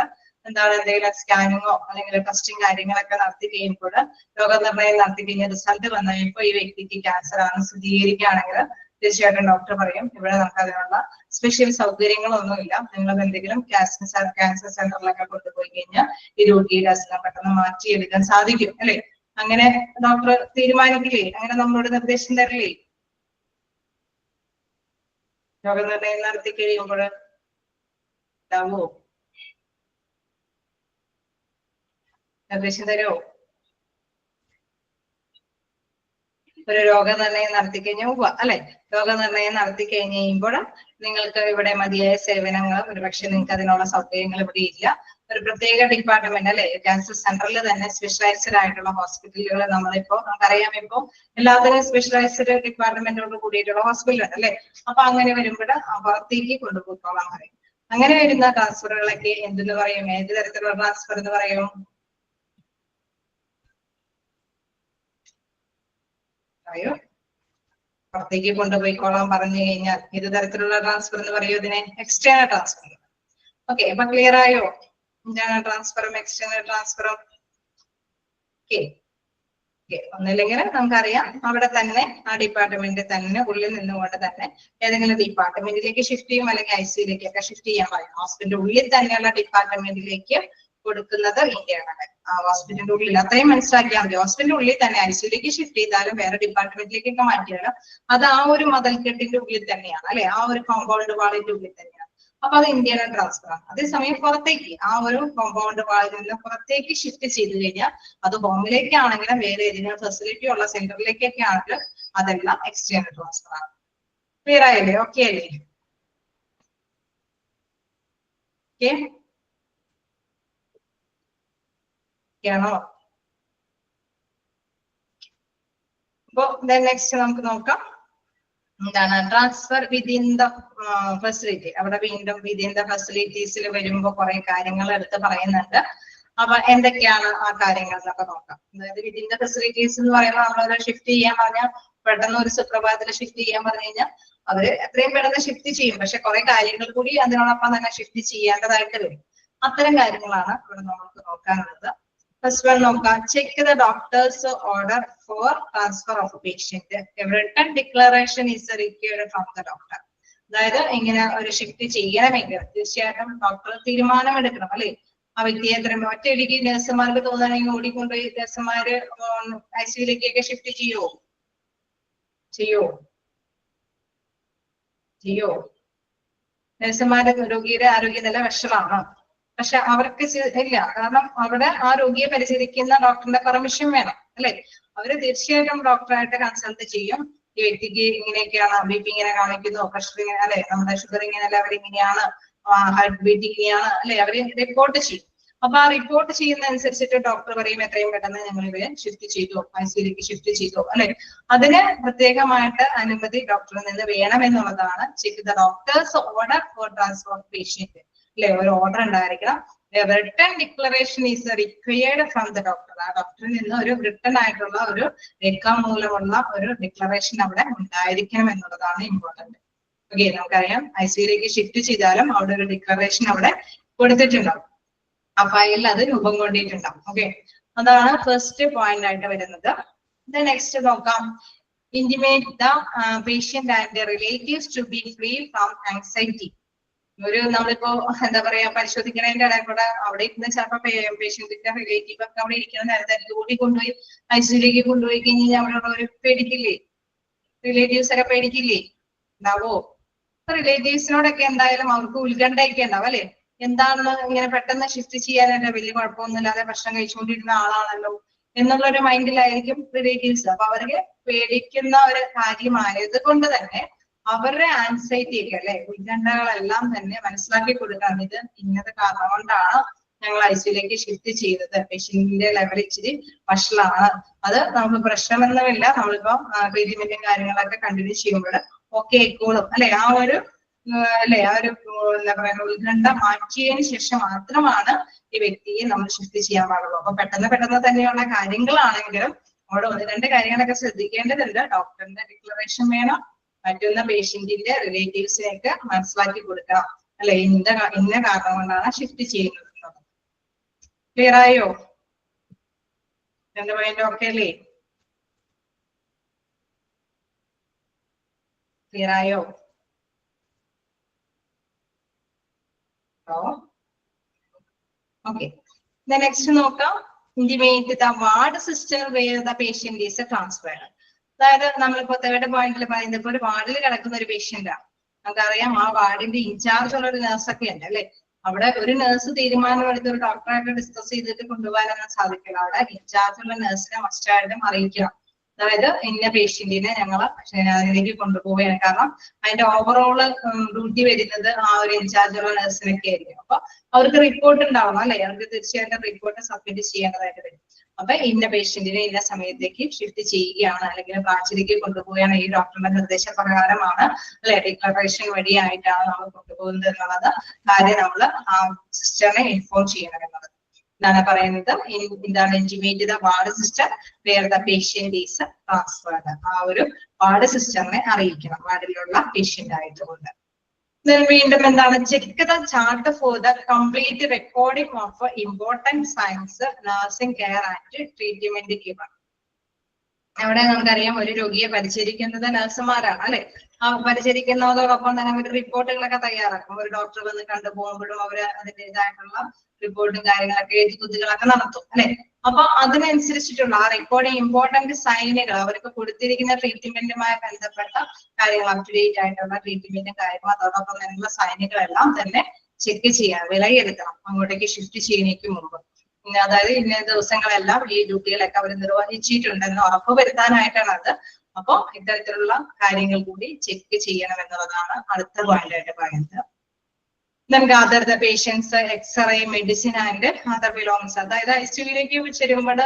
എന്താണ് എന്തെങ്കിലും സ്കാനിങ്ങോ അല്ലെങ്കിൽ ടെസ്റ്റിംഗ് കാര്യങ്ങളൊക്കെ നടത്തി കഴിയുമ്പോൾ രോഗനിർണയം നടത്തി കഴിഞ്ഞ റിസൾട്ട് വന്നു കഴിയുമ്പോൾ ഈ വ്യക്തിക്ക് ക്യാൻസർ ആണ് സ്ഥിരീകരിക്കുകയാണെങ്കിൽ തീർച്ചയായിട്ടും ഡോക്ടർ പറയും ഇവിടെ നമുക്ക് അതിനുള്ള സ്പെഷ്യൽ സൗകര്യങ്ങളൊന്നുമില്ല, നിങ്ങൾ എന്തെങ്കിലും ക്യാൻസർ സെന്ററിലൊക്കെ കൊണ്ടുപോയി കഴിഞ്ഞാൽ ഈ രോഗിയുടെ അസുഖം പെട്ടെന്ന് മാറ്റിയെടുക്കാൻ സാധിക്കും അല്ലെ. അങ്ങനെ ഡോക്ടർ തീരുമാനിക്കില്ലേ, അങ്ങനെ നമ്മളോട് നിർദ്ദേശം തരില്ലേ രോഗനിർണയം നടത്തി കഴിയുമ്പോൾ? ഉണ്ടാവോ? നിർദ്ദേശം തരുമോ? ഒരു രോഗനിർണയം നടത്തി കഴിഞ്ഞാൽ അല്ലെ, രോഗനിർണയം നടത്തി കഴിഞ്ഞ് കഴിയുമ്പോൾ നിങ്ങൾക്ക് ഇവിടെ മതിയായ സേവനങ്ങൾ ഒരുപക്ഷെ നിങ്ങൾക്ക് അതിനുള്ള സൗകര്യങ്ങൾ ഇവിടെ ഇല്ല. ഒരു പ്രത്യേക ഡിപ്പാർട്ട്മെന്റ് അല്ലെ, ക്യാൻസർ സെന്ററിൽ തന്നെ സ്പെഷ്യലൈസ്ഡ് ആയിട്ടുള്ള ഹോസ്പിറ്റലുകൾ നമുക്കറിയാം, ഇപ്പോ എല്ലാത്തിനും സ്പെഷ്യലൈസ്ഡ് ഡിപ്പാർട്ട്മെന്റോട് കൂടിയിട്ടുള്ള ഹോസ്പിറ്റൽ ഉണ്ട് അല്ലെ. അപ്പൊ അങ്ങനെ വരുമ്പോൾ പുറത്തേക്ക് കൊണ്ടുപോയിക്കോളാൻ പറയും. അങ്ങനെ വരുന്ന ട്രാൻസ്ഫറുകളൊക്കെ എന്തെന്ന് പറയും, ഏത് തരത്തിലുള്ള ട്രാൻസ്ഫർ എന്ന് പറയും? പറയൂ. പുറത്തേക്ക് കൊണ്ടുപോയിക്കോളാൻ പറഞ്ഞു കഴിഞ്ഞാൽ ഏത് തരത്തിലുള്ള ട്രാൻസ്ഫർ എന്ന് പറയൂ? ഇതിനെ എക്സ്റ്റേണൽ ട്രാൻസ്ഫർ. ഓക്കെ, അപ്പൊ ക്ലിയർ ആയോ ഇന്റേണൽ ട്രാൻസ്ഫറും എക്സ്റ്റേണൽ ട്രാൻസ്ഫറും? ഓക്കെ, ഒന്നില്ലെങ്കിൽ നമുക്കറിയാം അവിടെ തന്നെ ആ ഡിപ്പാർട്ട്മെന്റ് തന്നെ ഉള്ളിൽ നിന്നുകൊണ്ട് തന്നെ ഏതെങ്കിലും ഡിപ്പാർട്ട്മെന്റിലേക്ക് ഷിഫ്റ്റ് ചെയ്യും, അല്ലെങ്കിൽ ICUലേക്കൊക്കെ ഷിഫ്റ്റ് ചെയ്യാൻ പറയും. ഹോസ്പിറ്റലിന്റെ ഉള്ളിൽ തന്നെയുള്ള ഡിപ്പാർട്ട്മെന്റിലേക്ക് കൊടുക്കുന്നത് ഇന്റേണൽ. ആ ഹോസ്പിറ്റലിന്റെ ഉള്ളിൽ അത്രയും മനസ്സിലാക്കിയാൽ മതി. ഹോസ്പിറ്റലിന്റെ ഉള്ളിൽ തന്നെ ICUലേക്ക് ഷിഫ്റ്റ് ചെയ്താലും വേറെ ഡിപ്പാർട്ട്മെന്റിലേക്കൊക്കെ മാറ്റിയാലും അത് ആ ഒരു മതിൽക്കെട്ടിന്റെ ഉള്ളിൽ തന്നെയാണ് അല്ലെ, ആ ഒരു കോമ്പൗണ്ട് വാളിന്റെ ഉള്ളിൽ തന്നെയാണ്. അപ്പൊ അത് ഇന്റേണൽ ട്രാൻസ്ഫർ ആണ്. അതേസമയം പുറത്തേക്ക് ആ ഒരു കോമ്പൗണ്ട് വാളിൽ നിന്ന് പുറത്തേക്ക് ഷിഫ്റ്റ് ചെയ്ത് കഴിഞ്ഞാൽ അത് ഹോമിലേക്കാണെങ്കിലും വേറെ ഏതെങ്കിലും ഫെസിലിറ്റി ഉള്ള സെന്ററിലേക്കൊക്കെ ആണെങ്കിലും അതെല്ലാം എക്സ്റ്റേണൽ ട്രാൻസ്ഫർ ആണ്. ക്ലിയർ ആയില്ലേ? ഓക്കെ അല്ലേ? ഓക്കെ ആണോ? അപ്പൊ നെക്സ്റ്റ് നമുക്ക് നോക്കാം എന്താണ് ട്രാൻസ്ഫർ വിതിൻ ദ ഫെസിലിറ്റി. അവിടെ വീണ്ടും വിതിൻ ദ ഫെസിലിറ്റീസിൽ വരുമ്പോ കുറെ കാര്യങ്ങൾ എടുത്ത് പറയുന്നുണ്ട്. അപ്പൊ എന്തൊക്കെയാണ് ആ കാര്യങ്ങൾ എന്നൊക്കെ നോക്കാം. അതായത് വിതിൻ ദ ഫെസിലിറ്റീസ് എന്ന് പറയുമ്പോൾ നമ്മളൊരു ഷിഫ്റ്റ് ചെയ്യാൻ പറഞ്ഞാൽ പെട്ടെന്ന് ഒരു സുപ്രഭാതത്തിൽ ഷിഫ്റ്റ് ചെയ്യാൻ പറഞ്ഞു കഴിഞ്ഞാൽ അവര് എത്രയും പെട്ടെന്ന് ഷിഫ്റ്റ് ചെയ്യും. പക്ഷെ കുറെ കാര്യങ്ങൾ കൂടി അതിനോടൊപ്പം തന്നെ ഷിഫ്റ്റ് ചെയ്യേണ്ടതായിട്ട് വരും. അത്തരം കാര്യങ്ങളാണ് ഇവിടെ നമുക്ക് നോക്കാനുള്ളത്. First one നോക്കാം. Check the doctor's order for transfer of patient. A written declaration is required from the doctor. അതായത് ഇങ്ങനെ ഒരു ഷിഫ്റ്റ് ചെയ്യണമെങ്കിൽ തീർച്ചയായിട്ടും ഡോക്ടർ തീരുമാനമെടുക്കണം അല്ലെ. ആ വ്യക്തിയെ എത്രയും ഒറ്റയടിക്ക് നഴ്സുമാർക്ക് തോന്നുകയാണെങ്കിൽ ഓടിക്കൊണ്ടുപോയി നഴ്സുമാര് ICUലേക്കൊക്കെ ഷിഫ്റ്റ് ചെയ്യോ? നഴ്സുമാരുടെ രോഗിയുടെ ആരോഗ്യനില വഷളാണ്. പക്ഷെ അവർക്ക് ഇല്ല, കാരണം അവിടെ ആ രോഗിയെ പരിചരിക്കുന്ന ഡോക്ടറിന്റെ പെർമിഷൻ വേണം അല്ലെ. അവര് തീർച്ചയായിട്ടും ഡോക്ടറായിട്ട് കൺസൾട്ട് ചെയ്യും. ഈ വ്യക്തിക്ക് ഇങ്ങനെയൊക്കെയാണ്, BP ഇങ്ങനെ കാണിക്കുന്നു, പ്രഷർ ഇങ്ങനെ അല്ലെ, നമ്മുടെ ഷുഗർ ഇങ്ങനെ ലെവൽ ഇങ്ങനെയാണ്, ഹാർട്ട് ബീറ്റ് ഇങ്ങനെയാണ് അല്ലെ, അവര് റിപ്പോർട്ട് ചെയ്യും. അപ്പൊ ആ റിപ്പോർട്ട് ചെയ്യുന്ന അനുസരിച്ചിട്ട് ഡോക്ടർ പറയും എത്രയും പെട്ടെന്ന് ഞങ്ങൾ ഇവരെ ഷിഫ്റ്റ് ചെയ്തു, ICUലേക്ക് ഷിഫ്റ്റ് ചെയ്തു അല്ലെ. അതിന് പ്രത്യേകമായിട്ട് അനുമതി ഡോക്ടറിൽ നിന്ന് വേണമെന്നുള്ളതാണ് check the doctor's order for transfer of patient അല്ലെ. ഒരു ഓർഡർ ഉണ്ടായിരിക്കണം. Written declaration is required from the doctor. ആ ഡോക്ടറിൽ നിന്ന് ഒരു റിട്ടൺ ആയിട്ടുള്ള ഒരു രേഖാമൂലമുള്ള ഒരു ഡിക്ലറേഷൻ അവിടെ ഉണ്ടായിരിക്കണം എന്നുള്ളതാണ് ഇമ്പോർട്ടന്റ്. ഓക്കെ, നമുക്കറിയാം ICUലേക്ക് ഷിഫ്റ്റ് ചെയ്താലും അവിടെ ഒരു ഡിക്ലറേഷൻ അവിടെ കൊടുത്തിട്ടുണ്ടാവും. ആ ഫയലിൽ അത് രൂപം കൊണ്ടിട്ടുണ്ടാവും. ഓക്കെ, അതാണ് ഫസ്റ്റ് പോയിന്റ് ആയിട്ട് വരുന്നത്. നെക്സ്റ്റ് നോക്കാം. Intimate the patient and relatives to be free from anxiety. ഒരു നമ്മളിപ്പോ എന്താ പറയാ പരിശോധിക്കുന്നതിന്റെ ഇടയിൽ കൂടെ അവിടെ ഇരുന്ന് ചിലപ്പോ പേഷ്യന്റിന്റെ റിലേറ്റീവ് ഒക്കെ അവിടെ ഇരിക്കുന്ന നേരത്തെ കൂടി കൊണ്ടുപോയി ICUലേക്ക് കൊണ്ടുപോയി കഴിഞ്ഞാൽ അവിടെ ഉള്ളവർ പേടിക്കില്ലേ? റിലേറ്റീവ്സ് ഒക്കെ പേടിക്കില്ലേ? ഉണ്ടാവോ? റിലേറ്റീവ്സിനോടൊക്കെ എന്തായാലും അവർക്ക് ഉത്കണ്ഠയൊക്കെ ഉണ്ടാവും അല്ലെ. എന്താണെന്ന് ഇങ്ങനെ പെട്ടെന്ന് ഷിഫ്റ്റ് ചെയ്യാനല്ല, വലിയ കുഴപ്പമൊന്നുമില്ലാതെ ഭക്ഷണം കഴിച്ചുകൊണ്ടിരുന്ന ആളാണല്ലോ എന്നുള്ളൊരു മൈൻഡിലായിരിക്കും റിലേറ്റീവ്സ്. അപ്പൊ അവർക്ക് പേടിക്കുന്ന ഒരു കാര്യമായത് കൊണ്ട് തന്നെ അവരുടെ ആൻസൈറ്റി ഒക്കെ അല്ലെ, ഉത്കണ്ഠകളെല്ലാം തന്നെ മനസ്സിലാക്കി കൊടുക്കാൻ, ഇത് ഇന്നത് കാരണം കൊണ്ടാണ് ഞങ്ങൾ ICUലേക്ക് ഷിഫ്റ്റ് ചെയ്തത്, പേഷ്യന്റിന്റെ ലെവൽ ഇച്ചിരി വഷളാണ്, അത് നമുക്ക് പ്രശ്നമൊന്നുമില്ല, നമ്മളിപ്പോ ട്രീറ്റ്മെന്റും കാര്യങ്ങളൊക്കെ കണ്ടിന്യൂ ചെയ്യുമ്പോൾ ഓക്കെ ആയിക്കോളും അല്ലെ. ആ ഒരു അല്ലെ ആ ഒരു എന്താ പറയുക ഉത്കണ്ഠ മാറ്റിയതിന് ശേഷം മാത്രമാണ് ഈ വ്യക്തിയെ നമ്മൾ ഷിഫ്റ്റ് ചെയ്യാൻ പാടുള്ളൂ. അപ്പൊ പെട്ടെന്ന് തന്നെയുള്ള കാര്യങ്ങളാണെങ്കിലും അവിടെ 1-2 കാര്യങ്ങളൊക്കെ ശ്രദ്ധിക്കേണ്ടതുണ്ട്. ഡോക്ടറിന്റെ ഡിക്ലറേഷൻ വേണം. മറ്റൊന്ന് പേഷ്യന്റിന്റെ റിലേറ്റീവ്സിനെയൊക്കെ മനസ്സിലാക്കി കൊടുക്കണം. അല്ലെ ഇന്ന കാരണം കൊണ്ടാണ് ഷിഫ്റ്റ് ചെയ്യുന്നത്. ക്ലിയർ ആയോ? എന്റെ പോയിന്റ് ഓക്കെ അല്ലേ? ക്ലിയർ ആയോ? ഓക്കെ. നെക്സ്റ്റ് നോക്കാം. Intimate the ward sister where the patient is transferred. അതായത് നമ്മളിപ്പോ തേർഡ് പോയിന്റിൽ പറയുന്നത് ഇപ്പൊ ഒരു വാർഡിൽ കിടക്കുന്ന ഒരു പേഷ്യന്റ് ആണ്. നമുക്കറിയാം ആ വാർഡിന്റെ ഇൻചാർജ് ഉള്ള ഒരു നേഴ്സൊക്കെ ഉണ്ട് അല്ലെ. അവിടെ ഒരു നേഴ്സ് തീരുമാനമെടുത്ത് ഒരു ഡോക്ടറായിട്ട് ഡിസ്കസ് ചെയ്തിട്ട് കൊണ്ടുപോകാനൊന്നും സാധിക്കില്ല. അവിടെ ഇൻചാർജ് ഉള്ള നേഴ്സിനെ മസ്റ്റായിട്ടും അറിയിക്കണം. അതായത് ഇന്ന പേഷ്യന്റിനെ ഞങ്ങൾ അതിലേക്ക് കൊണ്ടുപോവുകയാണ്. കാരണം അതിന്റെ ഓവറോള് ഡ്യൂട്ടി വരുന്നത് ആ ഒരു ഇൻചാർജ് ഉള്ള നേഴ്സിനൊക്കെ ആയിരിക്കും. അപ്പൊ അവർക്ക് റിപ്പോർട്ട് ഉണ്ടാവണം അല്ലെ. അവർക്ക് തീർച്ചയായിട്ടും റിപ്പോർട്ട് സബ്മിറ്റ് ചെയ്യേണ്ടതായിട്ട് വരും. അപ്പൊ ഇന്ന പേഷ്യന്റിനെ ഇന്ന സമയത്തേക്ക് ഷിഫ്റ്റ് ചെയ്യുകയാണ് അല്ലെങ്കിൽ ബ്രാഞ്ചിലേക്ക് കൊണ്ടുപോവുകയാണ്, ഈ ഡോക്ടറുടെ നിർദ്ദേശപ്രകാരമാണ് അല്ലെ, ഡിക്ലറേഷൻ വഴിയായിട്ടാണ് നമ്മൾ കൊണ്ടുപോകുന്നത് എന്നുള്ളത് കാര്യം നമ്മൾ ആ സിസ്റ്ററിനെ ഇൻഫോം ചെയ്യണം എന്നുള്ളത്. എന്താണ് പറയുന്നത്? എന്താണ് intimate the ward sister where the patient is transferred. ആ ഒരു വാർഡ് സിസ്റ്ററിനെ അറിയിക്കണം വാർഡിലുള്ള പേഷ്യന്റ് ആയതുകൊണ്ട്. വീണ്ടും എന്താണ്? Check the chart for the complete recording of important science nursing care and treatment given. അവിടെ നമുക്കറിയാം ഒരു രോഗിയെ പരിചരിക്കുന്നത് നഴ്സുമാരാണ് അല്ലെ. ആ പരിചരിക്കുന്നതോടൊപ്പം തന്നെ അവർ റിപ്പോർട്ടുകളൊക്കെ തയ്യാറാക്കും. ഒരു ഡോക്ടർ വന്ന് കണ്ടുപോകുമ്പോഴും അവര് അതിൻ്റെതായിട്ടുള്ള റിപ്പോർട്ടും കാര്യങ്ങളൊക്കെ എഴുത്തുകുത്തുകളൊക്കെ നടത്തും അല്ലെ. അപ്പൊ അതിനനുസരിച്ചിട്ടുള്ള ആ റെക്കോർഡിംഗ് ഇമ്പോർട്ടന്റ് സൈനുകൾ അവർക്ക് കൊടുത്തിരിക്കുന്ന ട്രീറ്റ്മെന്റുമായി ബന്ധപ്പെട്ട കാര്യങ്ങൾ, അപ് ടു ഡേറ്റ് ആയിട്ടുള്ള ട്രീറ്റ്മെന്റും കാര്യങ്ങളും അതോടൊപ്പം തന്നെയുള്ള സൈനുകളെല്ലാം തന്നെ ചെക്ക് ചെയ്യാൻ വിലയിരുത്തണം അങ്ങോട്ടേക്ക് ഷിഫ്റ്റ് ചെയ്യുന്നതിന് മുമ്പ്. അതായത് ഇന്ന ദിവസങ്ങളെല്ലാം ഈ ഡ്യൂട്ടികളൊക്കെ അവർ നിർവഹിച്ചിട്ടുണ്ടെന്ന് ഉറപ്പുവരുത്താനായിട്ടാണ് അത്. അപ്പൊ ഇത്തരത്തിലുള്ള കാര്യങ്ങൾ കൂടി ചെക്ക് ചെയ്യണം എന്നുള്ളതാണ് അടുത്ത പോയിന്റ് ആയിട്ട് പറയുന്നത്. നമുക്ക് other the patient's x-ray medicine and other belongs. അതായത് ICUവിലേക്ക് ചെല്ലുമ്പോൾ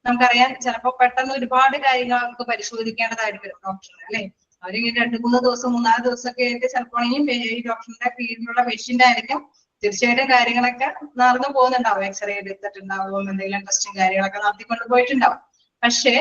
നമുക്കറിയാം ചിലപ്പോൾ പെട്ടെന്ന് ഒരുപാട് കാര്യങ്ങൾ നമുക്ക് പരിശോധിക്കേണ്ടതായിട്ട് വരും ഡോക്ടറിന് അല്ലെ. അവരിങ്ങനെ 2-3 ദിവസം 3-4 ദിവസമൊക്കെ ആയിട്ട് ചിലപ്പോൾ ഈ ഡോക്ടറിന്റെ കീഴിലുള്ള പേഷ്യന്റ് ആയിരിക്കും. തീർച്ചയായിട്ടും കാര്യങ്ങളൊക്കെ നടന്നു പോകുന്നുണ്ടാവും. എക്സ്റേ എടുത്തിട്ടുണ്ടാവും, എന്തെങ്കിലും ടെസ്റ്റും കാര്യങ്ങളൊക്കെ നടത്തിക്കൊണ്ട് പോയിട്ടുണ്ടാവും. പക്ഷേ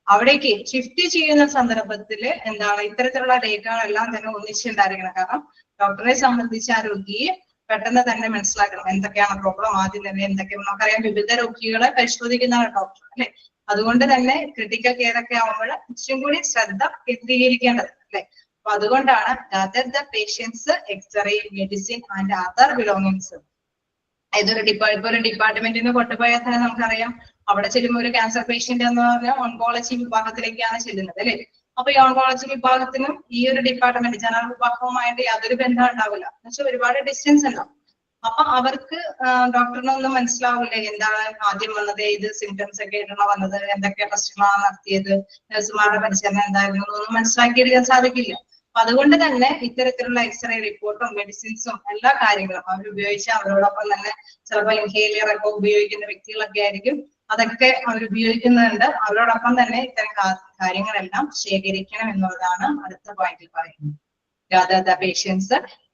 അവിടേക്ക് ഷിഫ്റ്റ് ചെയ്യുന്ന സന്ദർഭത്തിൽ എന്താണ് ഇത്തരത്തിലുള്ള ഡേറ്റകളെല്ലാം തന്നെ ഒന്നിച്ചുണ്ടായിരിക്കണം. കാരണം ഡോക്ടറെ സംബന്ധിച്ച് ആ രോഗിയെ പെട്ടെന്ന് തന്നെ മനസ്സിലാക്കണം എന്തൊക്കെയാണ് പ്രോബ്ലം. ആദ്യം തന്നെ എന്തൊക്കെ നമുക്കറിയാം വിവിധ രോഗികളെ പരിശോധിക്കുന്നതാണ് ഡോക്ടർ അല്ലെ. അതുകൊണ്ട് തന്നെ ക്രിട്ടിക്കൽ കെയർ ഒക്കെ ആവുമ്പോൾ ഇച്ചിരി കൂടി ശ്രദ്ധ കേന്ദ്രീകരിക്കേണ്ടത് അല്ലെ. അപ്പൊ അതുകൊണ്ടാണ് other the patient's x-ray medicine and other belongings. ഇപ്പൊ ഒരു ഡിപ്പാർട്ട്മെന്റിൽ നിന്ന് കൊണ്ടുപോയാൽ തന്നെ നമുക്കറിയാം അവിടെ ചെല്ലുമ്പോൾ ഒരു ക്യാൻസർ പേഷ്യന്റ് എന്ന് പറഞ്ഞാൽ ഓൺകോളജി വിഭാഗത്തിലേക്കാണ് ചെല്ലുന്നത് അല്ലെ. അപ്പൊ ഈ ഓൺകോളജി വിഭാഗത്തിനും ഈ ഒരു ഡിപ്പാർട്ട്മെന്റ് ജനറൽ വിഭാഗവുമായിട്ട് യാതൊരു ബന്ധം ഉണ്ടാവില്ല. എന്നുവെച്ചാൽ ഒരുപാട് ഡിസ്റ്റൻസ് ഉണ്ടാവും. അപ്പൊ അവർക്ക് ഡോക്ടറിനൊന്നും മനസ്സിലാവില്ല എന്താണ് ആദ്യം വന്നത്, ഏത് സിംറ്റംസ് ഒക്കെ ആയിട്ടാണ് വന്നത്, എന്തൊക്കെ ടെസ്റ്റുകളാണ് നടത്തിയത്, നഴ്സുമാരുടെ പരിചരണം എന്തായിരുന്നു എന്നൊന്നും മനസ്സിലാക്കിയെടുക്കാൻ സാധിക്കില്ല. അപ്പൊ അതുകൊണ്ട് തന്നെ ഇത്തരത്തിലുള്ള എക്സ്റേ റിപ്പോർട്ടും മെഡിസിൻസും എല്ലാ കാര്യങ്ങളും അവർ ഉപയോഗിച്ച് അവരോടൊപ്പം തന്നെ ചിലപ്പോൾ ഇൻഹേലിയർ ഒക്കെ ഉപയോഗിക്കുന്ന വ്യക്തികളൊക്കെ ആയിരിക്കും. അതൊക്കെ അവർ ഉപയോഗിക്കുന്നുണ്ട്. അവരോടൊപ്പം തന്നെ ഇത്തരം കാര്യങ്ങളെല്ലാം ശേഖരിക്കണം എന്നുള്ളതാണ് അടുത്ത പോയിന്റിൽ പറയുന്നത്. gather the patients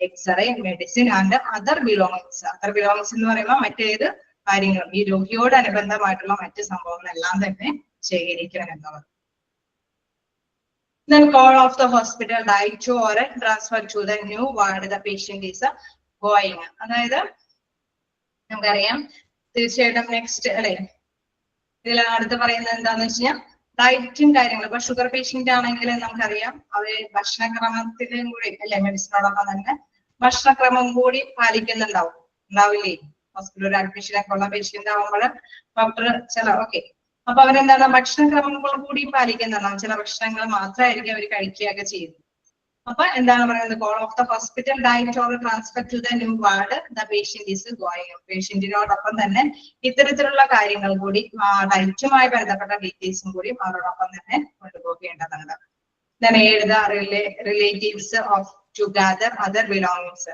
x-ray medicine and other belongings. Other belongings എന്ന് പറയുമ്പോൾ മറ്റേത് കാര്യങ്ങളും ഈ രോഗിയോട് അനുബന്ധമായിട്ടുള്ള മറ്റ് സംഭവങ്ങളെല്ലാം തന്നെ ശേഖരിക്കണം എന്നുള്ളത്. Then call of the hospital died or transfer to the new ward the patient is going. അതായത് നമുക്കറിയാം തീർച്ചയായിട്ടും നെക്സ്റ്റ് അല്ലെ ഇതിൽ അടുത്ത് പറയുന്നത് എന്താന്ന് വെച്ച് കഴിഞ്ഞാൽ ഡയറ്റും കാര്യങ്ങളും. ഇപ്പൊ ഷുഗർ പേഷ്യന്റ് ആണെങ്കിൽ നമുക്കറിയാം അവര് ഭക്ഷണക്രമത്തിലും കൂടി അല്ലെ മെഡിസിനോടൊപ്പം തന്നെ ഭക്ഷണക്രമം കൂടി ഉണ്ടാവില്ലേ. ഹോസ്പിറ്റൽ അഡ്മിഷൻ ഒക്കെ ഉള്ള പേഷ്യന്റ് ആവുമ്പോൾ ഡോക്ടർ ഓക്കെ അപ്പൊ അവരെന്താണ് ഭക്ഷണക്രമങ്ങൾ കൂടി പാലിക്കുന്നതാണ്. ചില ഭക്ഷണങ്ങൾ മാത്രമായിരിക്കും അവർ കഴിക്കുകയൊക്കെ ചെയ്യുന്നത്. അപ്പൊ എന്താണ് പറയുന്നത്? Call of the hospital diet or transfer to the new ward the patient is going. പേഷ്യന്റിനോടൊപ്പം തന്നെ ഇത്തരത്തിലുള്ള കാര്യങ്ങൾ കൂടി ഡയറ്റുമായി ബന്ധപ്പെട്ട ഡീറ്റെയിൽസും കൂടി അവരോടൊപ്പം തന്നെ കൊണ്ടുപോകേണ്ടതുണ്ട്. Relatives of to gather other belongings.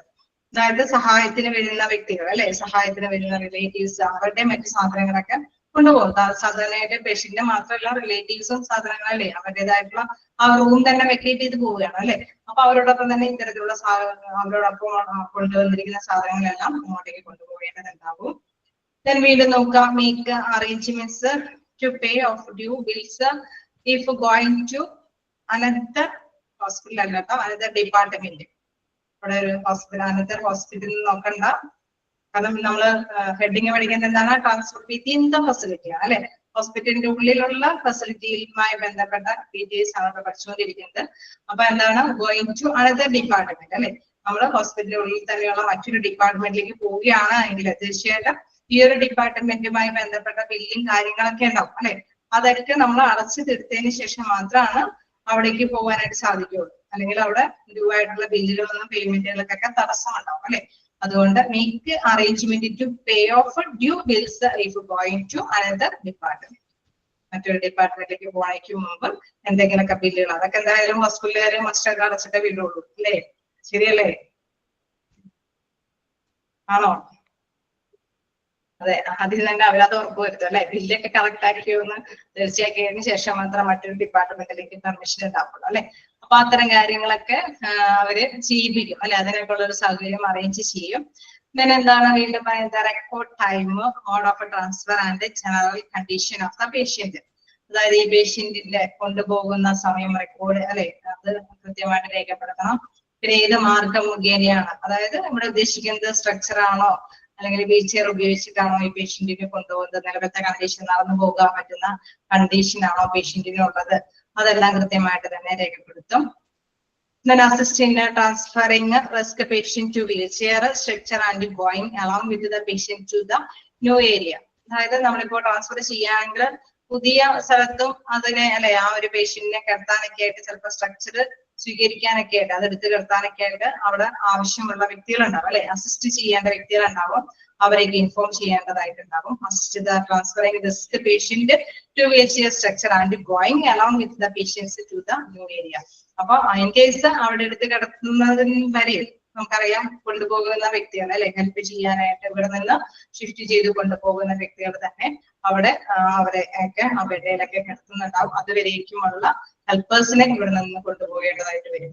അതായത് സഹായത്തിന് വരുന്ന വ്യക്തികൾ അല്ലെ, സഹായത്തിന് വരുന്ന റിലേറ്റീവ്സ് അവരുടെ മറ്റു സാധനങ്ങളൊക്കെ കൊണ്ടുപോകും. സാധാരണയായിട്ട് പേഷ്യന്റിനെ മാത്രമല്ല റിലേറ്റീവ്സും സാധനങ്ങളല്ലേ അവരുടേതായിട്ടുള്ള ആ റൂം തന്നെ വെക്കേറ്റ് ചെയ്ത് പോവുകയാണ് അല്ലെ. അപ്പൊ അവരോടൊപ്പം തന്നെ ഇത്തരത്തിലുള്ള അവരോടൊപ്പം കൊണ്ടുവന്നിരിക്കുന്ന സാധനങ്ങളെല്ലാം അങ്ങോട്ടേക്ക് കൊണ്ടുപോകേണ്ടതുണ്ടാവും. Then വീണ്ടും നോക്കാം, make arrangements to pay off due bills if going to another hospital അല്ലാത്ത another department. ഇവിടെ ഒരു ഹോസ്പിറ്റൽ another ഹോസ്പിറ്റലിൽ നോക്കണ്ട, കാരണം നമ്മള് ഹെഡിങ് പഠിക്കുന്നത് എന്താണ്, ട്രാൻസ്ഫർ വിത്തിൻ ദ ഫെസിലിറ്റി ആണ് അല്ലെ. ഹോസ്പിറ്റലിന്റെ ഉള്ളിലുള്ള ഫെസിലിറ്റിയുമായി ബന്ധപ്പെട്ട ഡീറ്റെയിൽസ് ആണ് ഇവിടെ പഠിച്ചുകൊണ്ടിരിക്കുന്നത്. അപ്പൊ എന്താണ്, ഗോയിങ് ടു അനദർ ഡിപ്പാർട്ട്മെന്റ് അല്ലെ. നമ്മള് ഹോസ്പിറ്റലിന്റെ ഉള്ളിൽ തന്നെയുള്ള മറ്റൊരു ഡിപ്പാർട്ട്മെന്റിലേക്ക് പോവുകയാണ് എങ്കിൽ തീർച്ചയായിട്ടും ഈ ഒരു ഡിപ്പാർട്ട്മെന്റുമായി ബന്ധപ്പെട്ട ബില്ലിംഗ് കാര്യങ്ങളൊക്കെ ഉണ്ടാവും അല്ലെ. അതൊക്കെ നമ്മൾ അടച്ചു തീർത്തതിന് ശേഷം മാത്രമാണ് അവിടേക്ക് പോകാനായിട്ട് സാധിക്കുകയുള്ളൂ. അല്ലെങ്കിൽ അവിടെ ഡ്യൂ ആയിട്ടുള്ള ബില്ലുകളൊന്നും പേയ്മെന്റുകൾക്കൊക്കെ തടസ്സമുണ്ടാവും അല്ലെ. അതുകൊണ്ട് make arrangement to pay off due bills if going to another department. മറ്റൊരു ഡിപ്പാർട്ട്മെന്റിലേക്ക് പോകാനേക്ക് മുമ്പ് എന്തെങ്കിലുമൊക്കെ ബില്ലുകൾ അതൊക്കെ എന്തായാലും ഹോസ്പിറ്റലുകാരെ മസ്റ്റൊക്കെ അടച്ചിട്ടേ ബില്ലുള്ളൂ അല്ലേ. ശരിയല്ലേ? ആണോ? അതെ, അതിൽ തന്നെ അവരത് ഉറപ്പുവരുത്തും അല്ലെ. ബില്ലൊക്കെ കറക്റ്റ് ആക്കിയോന്ന് തീർച്ചയാക്കിയതിനു ശേഷം മാത്രം മറ്റൊരു ഡിപ്പാർട്ട്മെന്റിലേക്ക് പെർമിഷൻ ഉണ്ടാവുള്ളൂ അല്ലെ. അപ്പൊ അത്തരം കാര്യങ്ങളൊക്കെ അവര് ചെയ്യിപ്പിക്കും അല്ലെ. അതിനൊക്കെയുള്ള ഒരു സൗകര്യം അറേഞ്ച് ചെയ്യും. പിന്നെ എന്താണ് വീണ്ടും പറയുന്നത്, record time, mode of transfer and general condition of the patient. അതായത് ഈ പേഷ്യന്റിന്റെ കൊണ്ടുപോകുന്ന സമയം റെക്കോർഡ് അല്ലെ, അത് കൃത്യമായിട്ട് രേഖപ്പെടുത്തണം. പിന്നെ ഏത് മാർഗം മുഖേനയാണ്, അതായത് ഇവിടെ ഉദ്ദേശിക്കുന്നത് സ്ട്രക്ചർ ആണോ അല്ലെങ്കിൽ വീൽ ചെയർ ഉപയോഗിച്ചിട്ടാണോ ഈ പേഷ്യന്റിനെ കൊണ്ടുപോകുന്നത്, നിലവിലത്തെ കണ്ടീഷൻ നടന്നു പോകാൻ പറ്റുന്ന കണ്ടീഷൻ ആണോ പേഷ്യന്റിനുള്ളത്, അതെല്ലാം കൃത്യമായിട്ട് തന്നെ രേഖപ്പെടുത്തും. Then assist in transferring risk patient to wheelchair structure and going along with the patient to the new area. അതായത് നമ്മളിപ്പോ ട്രാൻസ്ഫർ ചെയ്യുകയാണെങ്കിൽ പുതിയ സ്ഥലത്തും അതിനെ അല്ലെ ആ ഒരു പേഷ്യന്റിനെ കിടത്താനൊക്കെ ആയിട്ട് ചിലപ്പോൾ സ്ട്രക്ചർ സ്വീകരിക്കാനൊക്കെ ആയിട്ട് അതെടുത്ത് കിടത്താനൊക്കെ ആയിട്ട് അവിടെ ആവശ്യമുള്ള വ്യക്തികളുണ്ടാവും അല്ലെ. അസിസ്റ്റ് ചെയ്യേണ്ട വ്യക്തികളുണ്ടാവും, അവരെയൊക്കെ ഇൻഫോം ചെയ്യേണ്ടതായിട്ടുണ്ടാവും. Assist the transferring risk patient to wheelchair stretcher and going along with the patients to the new area. അപ്പൊ ഇൻ കേസ് അവിടെ എടുത്ത് കിടത്തുന്നതിന് വരെ നമുക്കറിയാം കൊണ്ടുപോകുന്ന വ്യക്തികൾ അല്ലെ, ഹെൽപ്പ് ചെയ്യാനായിട്ട് ഇവിടെ നിന്ന് ഷിഫ്റ്റ് ചെയ്ത് കൊണ്ടുപോകുന്ന വ്യക്തികൾ തന്നെ അവിടെ അവരെ ഒക്കെ അവരുടെയിലൊക്കെ കിടത്തുന്നുണ്ടാവും. അതുവരേക്കുമുള്ള ഹെൽപ്പേഴ്സിനെ ഇവിടെ നിന്ന് കൊണ്ടുപോകേണ്ടതായിട്ട് വരും.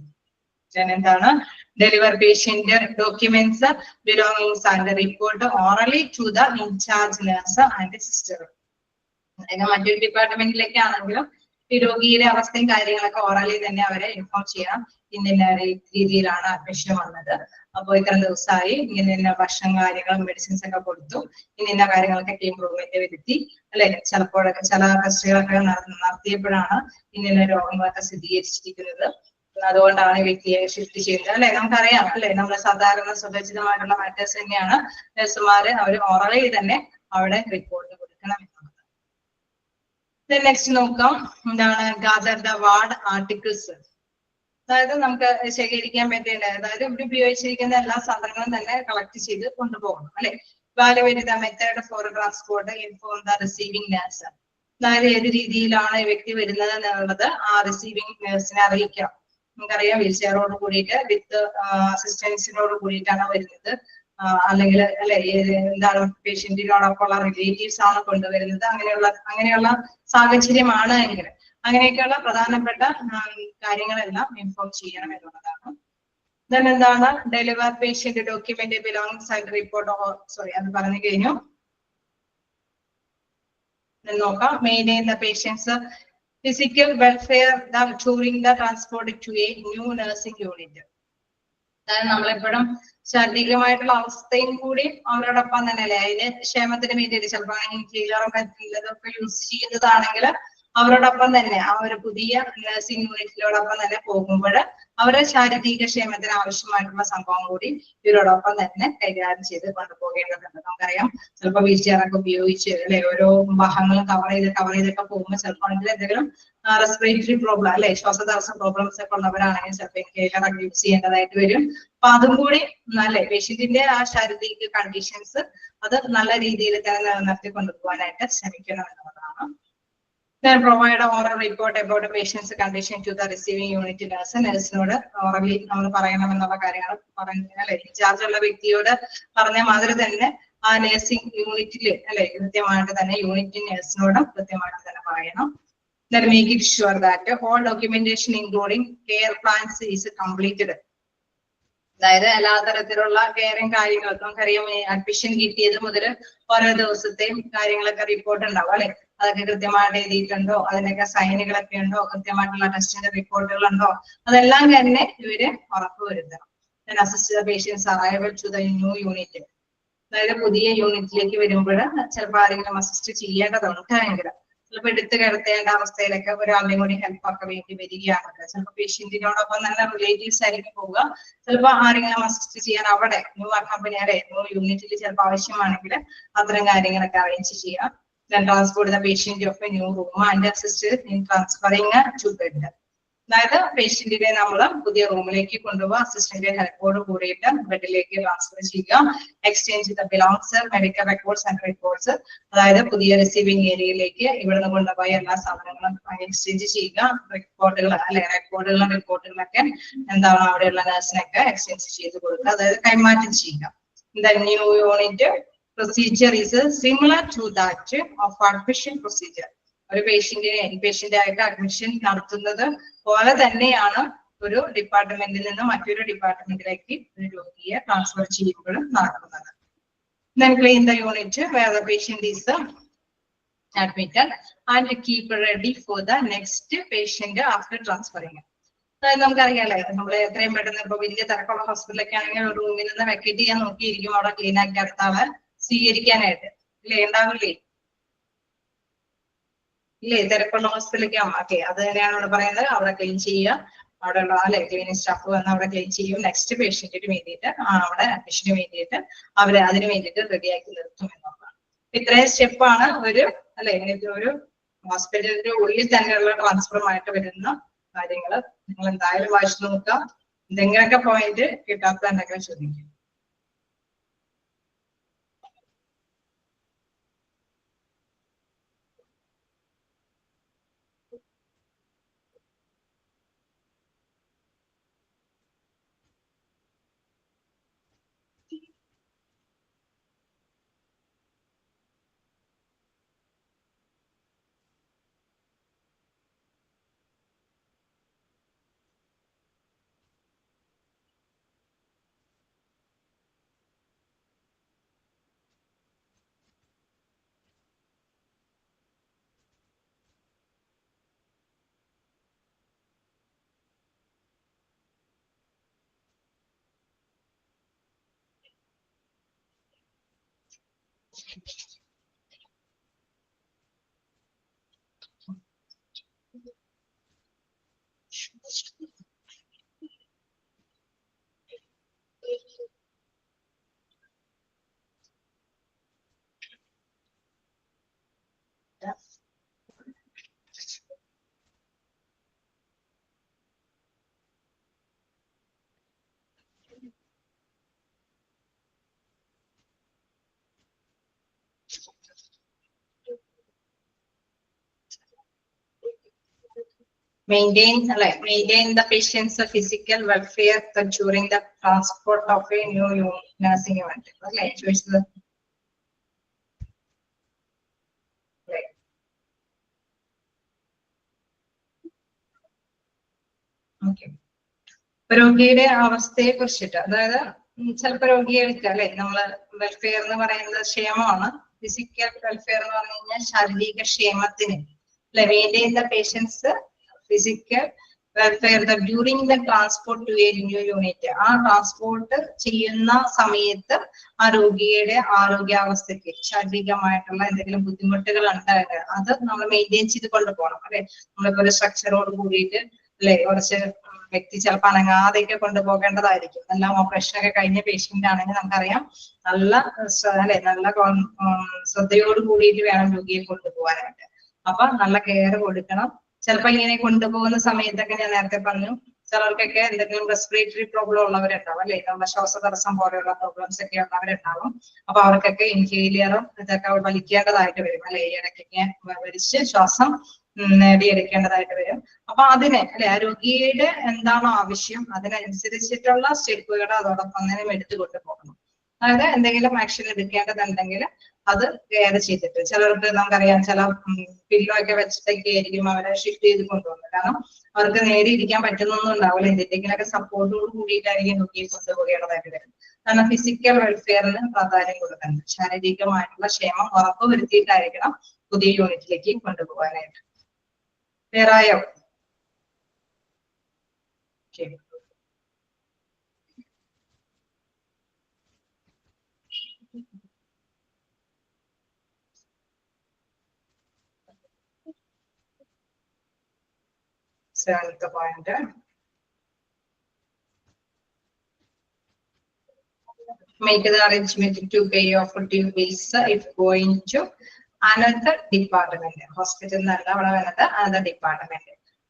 എന്താണ്, deliver patient documents belongings and report orally to the in charge nurse and sister. അതായത് മറ്റൊരു ഡിപ്പാർട്ട്മെന്റിലേക്ക് ആണെങ്കിലും ഈ രോഗിയുടെ അവസ്ഥയും കാര്യങ്ങളൊക്കെ ഓറലി തന്നെ അവരെ ഇൻഫോം ചെയ്യണം. ഇന്ന രീതിയിലാണ് അഡ്മിഷൻ വന്നത്, അപ്പൊ ഇത്ര ദിവസമായി ഇന്ന ഭക്ഷണം കാര്യങ്ങളും മെഡിസിൻസ് ഒക്കെ കൊടുത്തു, ഇന്ന കാര്യങ്ങളൊക്കെ ഇംപ്രൂവ്മെന്റ് വരുത്തി അല്ലെ. ചിലപ്പോഴൊക്കെ ചില ടെസ്റ്റുകളൊക്കെ നടത്തിയപ്പോഴാണ് ഇന്ന രോഗങ്ങളൊക്കെ സ്ഥിരീകരിച്ചിരിക്കുന്നത്, അതുകൊണ്ടാണ് വ്യക്തിയെ ഷിഫ്റ്റ് ചെയ്യുന്നത് അല്ലെ. നമുക്കറിയാം അല്ലെ, നമ്മൾ സാധാരണ സുപരിചിതമായിട്ടുള്ള മാറ്റേഴ്സ് തന്നെയാണ്. നഴ്സുമാര് അവർ ഓറലി തന്നെ അവിടെ റിപ്പോർട്ട് കൊടുക്കണം എന്നുള്ളത്. നെക്സ്റ്റ് നോക്കാം, എന്താണ് ഗാദർ ദ വാർഡ് ആർട്ടിക്കിൾസ്. അതായത് നമുക്ക് ശേഖരിക്കാൻ പറ്റില്ല, അതായത് ഇവിടെ ഉപയോഗിച്ചിരിക്കുന്ന എല്ലാ സാധനങ്ങളും തന്നെ കളക്ട് ചെയ്ത് കൊണ്ടുപോകണം അല്ലെ. Evaluate the method for transport, inform the receiving nurse. അതായത് ഏത് രീതിയിലാണ് ഈ വ്യക്തി വരുന്നത് എന്നുള്ളത് ആ റിസീവിംഗ് നഴ്സിനെ അറിയിക്കണം. നമുക്കറിയാം വീൽ ചെയറോട് കൂടിയിട്ട് വിത്ത് അസിസ്റ്റൻസിനോട് കൂടിയിട്ടാണ് വരുന്നത്, അല്ലെങ്കിൽ അല്ലെ എന്താണ് പേഷ്യന്റിനോടൊപ്പമുള്ള റിലേറ്റീവ്സ് ആണ് കൊണ്ടുവരുന്നത്, അങ്ങനെയുള്ള സാഹചര്യമാണ് എങ്കിൽ അങ്ങനെയൊക്കെയുള്ള പ്രധാനപ്പെട്ട കാര്യങ്ങളെല്ലാം ഇൻഫോം ചെയ്യണം എന്നുള്ളതാണ്. then എന്താണ് deliver patient document belongings and report, അത് പറഞ്ഞു കഴിഞ്ഞു. നോക്കാം, maintain the patient's physical welfare during the transport to a new nursing unit. അതായത് നമ്മളെപ്പോഴും ശാരീരികമായിട്ടുള്ള അവസ്ഥയും കൂടി അവരോടൊപ്പം തന്നെ അല്ലെ, അതിന് ക്ഷേമത്തിന് വേണ്ടിയിട്ട് ചിലപ്പോൾ ഇതൊക്കെ യൂസ് ചെയ്യുന്നതാണെങ്കിൽ അവരോടൊപ്പം തന്നെ ആ ഒരു പുതിയ നഴ്സിംഗ് യൂണിറ്റിനോടൊപ്പം തന്നെ പോകുമ്പോൾ അവരുടെ ശാരീരിക ക്ഷേമത്തിന് ആവശ്യമായിട്ടുള്ള സംഭവം കൂടി ഇവരോടൊപ്പം തന്നെ കൈകാര്യം ചെയ്ത് കൊണ്ടുപോകേണ്ടതുണ്ട്. നമുക്കറിയാം ചിലപ്പോൾ വീൽ ചെയറൊക്കെ ഉപയോഗിച്ച് അല്ലെ ഓരോ ഭാഗങ്ങളും കവർ ചെയ്തൊക്കെ പോകുമ്പോൾ ചിലപ്പോൾ എന്തെങ്കിലും റെസ്പിറേറ്ററി പ്രോബ്ലം അല്ലെ, ശ്വാസതടസ്സ പ്രോബ്ലംസ് ഒക്കെ ഉള്ളവരാണെങ്കിൽ ചിലപ്പോൾ ഇൻഹേലർ യൂസ് ചെയ്യേണ്ടതായിട്ട് വരും. അപ്പൊ അതും കൂടി അല്ലെ പേഷ്യന്റിന്റെ ആ ശാരീരിക കണ്ടീഷൻസ് അത് നല്ല രീതിയിൽ തന്നെ നിലനിർത്തി കൊണ്ടുപോകാനായിട്ട് ശ്രമിക്കണം എന്നുള്ളതാണ്. Then provide an oral report about the patient's condition to the receiving unit nurse. നഴ്സിനോട് ഓറലി നമ്മൾ പറയണമെന്നുള്ള കാര്യങ്ങൾ പറഞ്ഞാൽ ഇൻചാർജ് ഉള്ള വ്യക്തിയോട് പറഞ്ഞ മാതിരി തന്നെ ആ നഴ്സിംഗ് യൂണിറ്റിൽ അല്ലെ കൃത്യമായിട്ട് തന്നെ യൂണിറ്റ് നഴ്സിനോടും കൃത്യമായിട്ട് തന്നെ പറയണം. Then make it sure that all documentation including care plans is completed. അതായത് എല്ലാ തരത്തിലുള്ള കെയറും കാര്യങ്ങളൊക്കെ നമുക്കറിയാം. അഡ്മിഷൻ കിട്ടിയത് മുതൽ ഓരോ ദിവസത്തെയും കാര്യങ്ങളൊക്കെ റിപ്പോർട്ട് ഉണ്ടാവും അല്ലെ, അതൊക്കെ കൃത്യമായിട്ട് എഴുതിയിട്ടുണ്ടോ, അതിനൊക്കെ സൈനുകളൊക്കെ ഉണ്ടോ, കൃത്യമായിട്ടുള്ള ടെസ്റ്റിന്റെ റിപ്പോർട്ടുകൾ ഉണ്ടോ, അതെല്ലാം തന്നെ ഇവര് ഉറപ്പുവരുത്തണം. Then assist the patients arrival to the new unit. അതായത് പുതിയ യൂണിറ്റിലേക്ക് വരുമ്പോൾ ചിലപ്പോൾ ആരെങ്കിലും അസിസ്റ്റ് ചെയ്യേണ്ടതുണ്ടെങ്കിൽ ചിലപ്പോൾ എടുത്തു കിടത്തേണ്ട അവസ്ഥയിലൊക്കെ ഒരാളുടെയും കൂടി ഹെൽപ്പ് ഒക്കെ വേണ്ടി വരികയാണെങ്കിൽ ചിലപ്പോൾ പേഷ്യന്റിനോടൊപ്പം നല്ല റിലേറ്റീവ്സ് ആയിരിക്കും പോവുക. ചിലപ്പോൾ ആരെങ്കിലും അസിസ്റ്റ് ചെയ്യാൻ അവിടെ ന്യൂ കമ്പനിയുടെ ന്യൂ യൂണിറ്റിൽ ചിലപ്പോൾ ആവശ്യമാണെങ്കിൽ അത്തരം കാര്യങ്ങളൊക്കെ അറേഞ്ച് ചെയ്യാം. Then transport the patient of a new room and assist in transferring to bed. അതായത് പേഷ്യന്റിനെ നമ്മൾ പുതിയ റൂമിലേക്ക് കൊണ്ടുപോകുക, അസിസ്റ്റന്റ് ഹെൽപ്പോട് കൂടിയിട്ട് ബെഡിലേക്ക് ട്രാൻസ്ഫർ ചെയ്യുക. Exchange the belongs medical records and reports, അതായത് പുതിയ റിസീവിംഗ് ഏരിയയിലേക്ക് ഇവിടുന്ന് കൊണ്ടുപോയ എല്ലാ സാധനങ്ങളും എക്സ്ചേഞ്ച് ചെയ്യുക. റെക്കോർഡുകൾ അല്ലെ റിപ്പോർട്ടുകളൊക്കെ എന്താണ് അവിടെയുള്ള നഴ്സിനൊക്കെ എക്സ്ചേഞ്ച് ചെയ്ത് കൊടുക്കുക, അതായത് കൈമാറ്റം ചെയ്യുക. The new unit procedure is similar to that of admission procedure. ഒരു പേഷ്യന്റ് ആയിട്ട് അഡ്മിഷൻ നടത്തുന്നത് പോലെ തന്നെയാണ് ഒരു ഡിപ്പാർട്ട്മെന്റിൽ നിന്ന് മറ്റൊരു ഡിപ്പാർട്ട്മെന്റിലേക്ക് ഒരു രോഗിയെ ട്രാൻസ്ഫർ ചെയ്യുമ്പോഴും നടക്കുന്നത്. Then clean the unit where the patient is admitted and keep ready for the next patient after transferring. അതായത് നമുക്കറിയാലേ, നമ്മൾ എത്രയും പെട്ടെന്ന് ഇപ്പൊ വലിയ തിരക്കുള്ള ഹോസ്പിറ്റലൊക്കെ ആണെങ്കിൽ ഒരു റൂമിൽ നിന്ന് വെക്കേറ്റ് ചെയ്യാൻ നോക്കിയിരിക്കും, അവിടെ ക്ലീൻ ആക്കി അടുത്ത ആളെ സ്വീകരിക്കാനായിട്ട് ഇല്ലേ, ഉണ്ടാവില്ലേ ഇല്ലേ? തിരക്കുള്ള ഹോസ്പിറ്റലൊക്കെ ഓക്കെ, അത് തന്നെയാണ് ഇവിടെ പറയുന്നത്. അവിടെ ക്ലീൻ ചെയ്യുക, അവിടെ ഉള്ള അല്ലെ ക്ലീനിങ് സ്റ്റാഫ് വന്ന് അവിടെ ക്ലീൻ ചെയ്യും. നെക്സ്റ്റ് പേഷ്യന്റിന് വേണ്ടിയിട്ട് അവിടെ അഡ്മിഷന് വേണ്ടിയിട്ട് അവരെ അതിന് വേണ്ടിയിട്ട് റെഡിയാക്കി നിർത്തും എന്നുള്ളതാണ്. ഇത്രയും സ്റ്റെപ്പാണ് ഒരു അല്ലെ ഒരു ഹോസ്പിറ്റലിന്റെ ഉള്ളിൽ തന്നെയുള്ള ട്രാൻസ്ഫറുമായിട്ട് വരുന്ന കാര്യങ്ങൾ. നിങ്ങൾ എന്തായാലും വായിച്ചു നോക്കുക, എന്തെങ്കിലുമൊക്കെ പോയിന്റ് കിട്ടാത്തതെന്നൊക്കെ ചോദിക്കും. Maintain the patient's physical welfare during the transport of a new nursing unit. രോഗിയുടെ അവസ്ഥയെ കുറിച്ചിട്ട്, അതായത് ചിലപ്പോൾ രോഗികൾക്ക് അല്ലെ നമ്മള് വെൽഫെയർ എന്ന് പറയുന്നത് ക്ഷേമമാണ്. ഫിസിക്കൽ വെൽഫെയർ എന്ന് പറഞ്ഞു കഴിഞ്ഞാൽ ശാരീരിക ക്ഷേമത്തിന് അല്ലെ maintain the patient's physical welfare during the transport to a new unit. ആ ട്രാൻസ്പോർട്ട് ചെയ്യുന്ന സമയത്ത് ആ രോഗിയുടെ ആരോഗ്യാവസ്ഥയ്ക്ക് ശാരീരികമായിട്ടുള്ള എന്തെങ്കിലും ബുദ്ധിമുട്ടുകൾ ഉണ്ടായത് അത് നമ്മൾ മെയിൻറ്റെയിൻ ചെയ്ത് കൊണ്ടുപോകണം അല്ലെ. നമ്മളിപ്പോ ഒരു സ്ട്രക്ചറോട് കൂടിയിട്ട് അല്ലെ കുറച്ച് വ്യക്തി ചിലപ്പോൾ അനങ്ങാതെയൊക്കെ കൊണ്ടുപോകേണ്ടതായിരിക്കും. എല്ലാം ഓപ്പറേഷനൊക്കെ കഴിഞ്ഞ പേഷ്യന്റ് ആണെങ്കിൽ നമുക്കറിയാം നല്ല അല്ലെ നല്ല ശ്രദ്ധയോട് കൂടിയിട്ട് വേണം രോഗിയെ കൊണ്ടുപോകാനായിട്ട്. അപ്പൊ നല്ല കെയർ കൊടുക്കണം. ചിലപ്പോ ഇങ്ങനെ കൊണ്ടുപോകുന്ന സമയത്തൊക്കെ ഞാൻ നേരത്തെ പറഞ്ഞു ചിലർക്കൊക്കെ എന്തെങ്കിലും റെസ്പിറേറ്ററി പ്രോബ്ലം ഉള്ളവരുണ്ടാവും അല്ലെ, നമ്മുടെ ശ്വാസതടസ്സം പോലെയുള്ള പ്രോബ്ലംസ് ഒക്കെ ഉള്ളവരുണ്ടാവും. അപ്പൊ അവർക്കൊക്കെ ഇൻഹേലിയറും ഇതൊക്കെ വലിക്കേണ്ടതായിട്ട് വരും അല്ലെ, ഇടയ്ക്കൊക്കെ വലിച്ച് ശ്വാസം നേടിയെടുക്കേണ്ടതായിട്ട് വരും. അപ്പൊ അതിന് അല്ലെ ആ രോഗിയുടെ എന്താണോ ആവശ്യം അതിനനുസരിച്ചിട്ടുള്ള സ്റ്റെപ്പുകൾ അതോടൊപ്പം തന്നെ എടുത്തു കൊണ്ടുപോകണം. അതായത് എന്തെങ്കിലും ആക്ഷൻ എടുക്കേണ്ടതുണ്ടെങ്കിൽ അത് കെയർ ചെയ്തിട്ട്, ചിലർക്ക് നമുക്കറിയാം ചില പില്ലോ ഒക്കെ വെച്ചിട്ടൊക്കെ ആയിരിക്കും അവരെ ഷിഫ്റ്റ് ചെയ്ത് കൊണ്ടുപോകുന്നത്. കാരണം അവർക്ക് നേരെ ഇരിക്കാൻ പറ്റുന്നൊന്നും ഉണ്ടാവില്ല, എന്തെങ്കിലുമൊക്കെ സപ്പോർട്ടോട് കൂടിയിട്ടായിരിക്കും കുട്ടിയെ കൊണ്ടുപോകേണ്ടതായിട്ട് വരും. കാരണം ഫിസിക്കൽ വെൽഫെയറിന് പ്രാധാന്യം കൊടുക്കുന്നുണ്ട്. ശാരീരികമായിട്ടുള്ള ക്ഷേമം ഉറപ്പുവരുത്തിയിട്ടായിരിക്കണം പുതിയ യൂണിറ്റിലേക്ക് കൊണ്ടുപോകാനായിട്ട്. ക്ലിയറായോ? Okay. Seventh point. Make the arrangement to pay off due bills if going to another department. Hospital another department.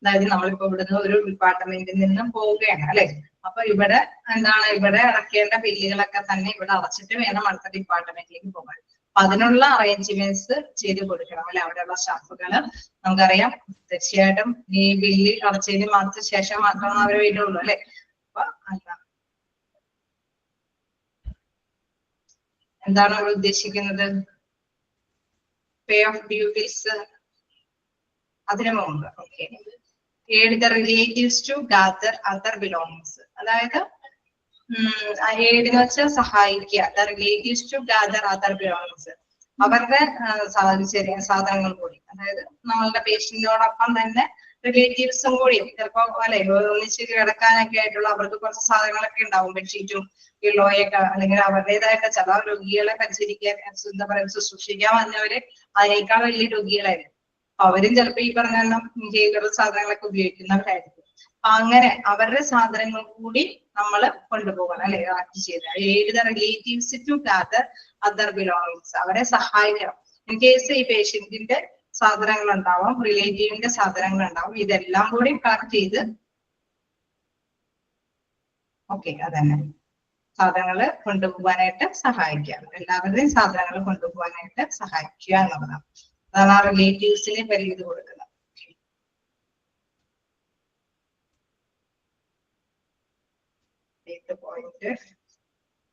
അതായത് നമ്മളിപ്പോ ഇവിടുന്ന് ഒരു ഡിപ്പാർട്ട്മെന്റിൽ നിന്നും പോവുകയാണ് അല്ലെ. അപ്പൊ ഇവിടെ എന്താണ്, ഇവിടെ അടയ്ക്കേണ്ട ബില്ലുകളൊക്കെ തന്നെ ഇവിടെ അടച്ചിട്ട് വേണം അടുത്ത ഡിപ്പാർട്ട്മെന്റിലേക്ക് പോകാൻ. അപ്പൊ അതിനുള്ള അറേഞ്ച്മെന്റ്സ് ചെയ്ത് കൊടുക്കണം അല്ലെ അവിടെയുള്ള സ്റ്റാഫുകള്. നമുക്കറിയാം തീർച്ചയായിട്ടും ഈ ബില്ല് അടച്ചതിന് മാത്രം ശേഷം മാത്രമാണ് അവർ വരുള്ളൂ അല്ലെ. അപ്പൊ എന്താണ് അവർ ഉദ്ദേശിക്കുന്നത്? പേ ഓഫ് ഡ്യൂട്ടീസ് അതിനു മുമ്പ്. Okay. Aid the relatives to gather other belongings. അതായത് aid എന്ന് വെച്ചാൽ സഹായിക്കുക. The relatives to gather other belongings. അവരുടെ ചെറിയ സാധനങ്ങൾ കൂടി, അതായത് നമ്മളുടെ പേഷ്യന്റിനോടൊപ്പം തന്നെ റിലേറ്റീവ്സും കൂടി ചിലപ്പോ അല്ലെ ഒന്നിച്ച് കിടക്കാനൊക്കെ ആയിട്ടുള്ള അവർക്ക് കുറച്ച് സാധനങ്ങളൊക്കെ ഉണ്ടാവും, ബെഡ്ഷീറ്റും പിള്ളോയൊക്കെ, അല്ലെങ്കിൽ അവരുടേതായിട്ട് ചില രോഗികളെ പരിചരിക്കാൻ എന്താ പറയുക ശുശ്രൂഷിക്കാൻ വന്നവര് അതിനേക്കാൾ വലിയ രോഗികളായിരുന്നു. അവരും ചിലപ്പോ ഈ പറഞ്ഞ ചെയ്തുള്ള സാധനങ്ങളൊക്കെ ഉപയോഗിക്കുന്നവരായിരിക്കും. അങ്ങനെ അവരുടെ സാധനങ്ങൾ കൂടി നമ്മൾ കൊണ്ടുപോകണം അല്ലെ, ആക്ട് ചെയ്ത്. ഏത് relatives to gather other belongings, അവരെ സഹായിക്കണം. ഇൻ കേസ് ഈ പേഷ്യന്റിന്റെ സാധനങ്ങൾ ഉണ്ടാവും, റിലേറ്റീവിന്റെ സാധനങ്ങൾ ഉണ്ടാവും, ഇതെല്ലാം കൂടി കളക്ട് ചെയ്ത് ഓക്കെ അതന്നെ സാധനങ്ങൾ കൊണ്ടുപോകാനായിട്ട് സഹായിക്കുക. എല്ലാവരുടെയും സാധനങ്ങൾ കൊണ്ടുപോകാനായിട്ട് സഹായിക്കുക എന്നുള്ളതാണ്. അതാണ് ആ റിലേറ്റീവ്സിന് പരിഗണന കൊടുക്കുന്നത്.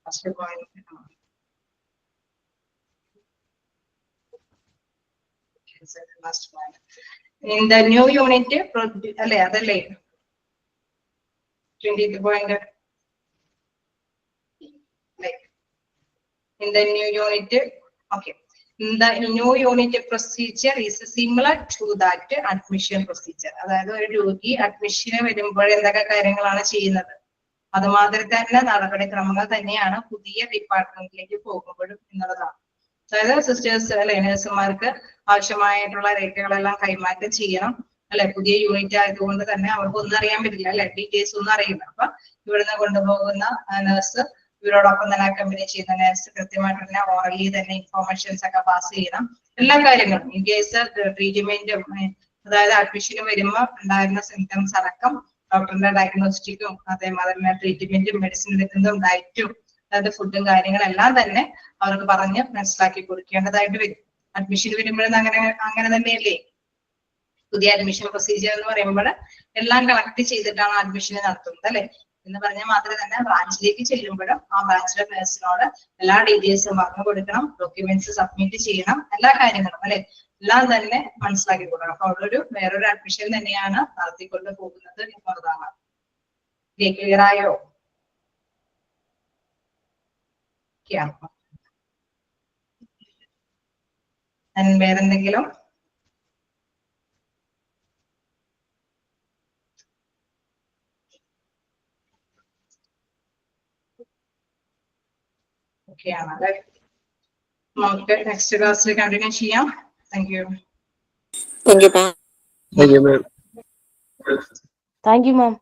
First point in the new unit അല്ലെ അതല്ലേ 20th point. In the new unit, okay. The new unit procedure is similar to that admission procedure. അതായത് ഒരു രോഗി അഡ്മിഷന് വരുമ്പോൾ എന്തൊക്കെ കാര്യങ്ങളാണ് ചെയ്യുന്നത് അതുമാതിരി തന്നെ നടപടിക്രമങ്ങൾ തന്നെയാണ് പുതിയ ഡിപ്പാർട്ട്മെന്റിലേക്ക് പോകുമ്പോഴും എന്നുള്ളതാണ്. അതായത് സിസ്റ്റേഴ്സ് അല്ലെ നഴ്സുമാർക്ക് ആവശ്യമായിട്ടുള്ള രേഖകളെല്ലാം കൈമാറ്റം ചെയ്യണം അല്ലെ. പുതിയ യൂണിറ്റ് ആയതുകൊണ്ട് തന്നെ അവർക്ക് ഒന്നും അറിയാൻ പറ്റില്ല അല്ലെ, ഡീറ്റെയിൽസ് ഒന്നും അറിയില്ല. അപ്പൊ ഇവിടുന്ന് കൊണ്ടുപോകുന്ന നഴ്സ് ഇവരോടൊപ്പം തന്നെ അക്കമ്പനി ചെയ്യുന്ന നഴ്സ് കൃത്യമായിട്ട് തന്നെ ഓറലി തന്നെ ഇൻഫോർമേഷൻസ് ഒക്കെ പാസ് ചെയ്യണം. എല്ലാ കാര്യങ്ങളും ഇൻ കേസ് ട്രീറ്റ്മെന്റും, അതായത് അഡ്മിഷന് വരുമ്പോൾ ഉണ്ടായിരുന്ന സിംറ്റംസ് അടക്കം ഡോക്ടറിന്റെ ഡയഗ്നോസ്റ്റിക്കും അതേമാതിരി തന്നെ ട്രീറ്റ്മെന്റും മെഡിസിൻ എടുക്കുന്നതും ഡയറ്റും അതായത് ഫുഡും കാര്യങ്ങളെല്ലാം തന്നെ അവർക്ക് പറഞ്ഞ് മനസ്സിലാക്കി കൊടുക്കേണ്ടതായിട്ട് വരും. അഡ്മിഷൻ വരുമ്പോഴെന്ന് അങ്ങനെ തന്നെയല്ലേ പുതിയ അഡ്മിഷൻ പ്രൊസീജിയർ എന്ന് പറയുമ്പോൾ എല്ലാം കളക്ട് ചെയ്തിട്ടാണ് അഡ്മിഷന് നടത്തുന്നത് അല്ലെ. എന്ന് പറഞ്ഞാൽ മാത്രമേ തന്നെ ബ്രാഞ്ചിലേക്ക് ചെല്ലുമ്പോഴും ആ ബ്രാഞ്ചിലെ പേഴ്സണോട് എല്ലാ ഡീറ്റെയിൽസും പറഞ്ഞു കൊടുക്കണം, ഡോക്യുമെന്റ്സ് സബ്മിറ്റ് ചെയ്യണം, എല്ലാ കാര്യങ്ങളും അല്ലെ എല്ലാം തന്നെ മനസ്സിലാക്കി കൊടുക്കണം. അപ്പൊ അവിടെ വേറൊരു അഡ്മിഷൻ തന്നെയാണ് നടത്തിക്കൊണ്ട് പോകുന്നത് എന്നുള്ളതാണ്. ക്ലിയർ ആയോ? വേറെന്തെങ്കിലും? ഓക്കെ ആണല്ലേ. നമുക്ക് നെക്സ്റ്റ് ക്ലാസ്സിൽ കണ്ടിന്യൂ ചെയ്യാം. Thank you. Thank you ma'am.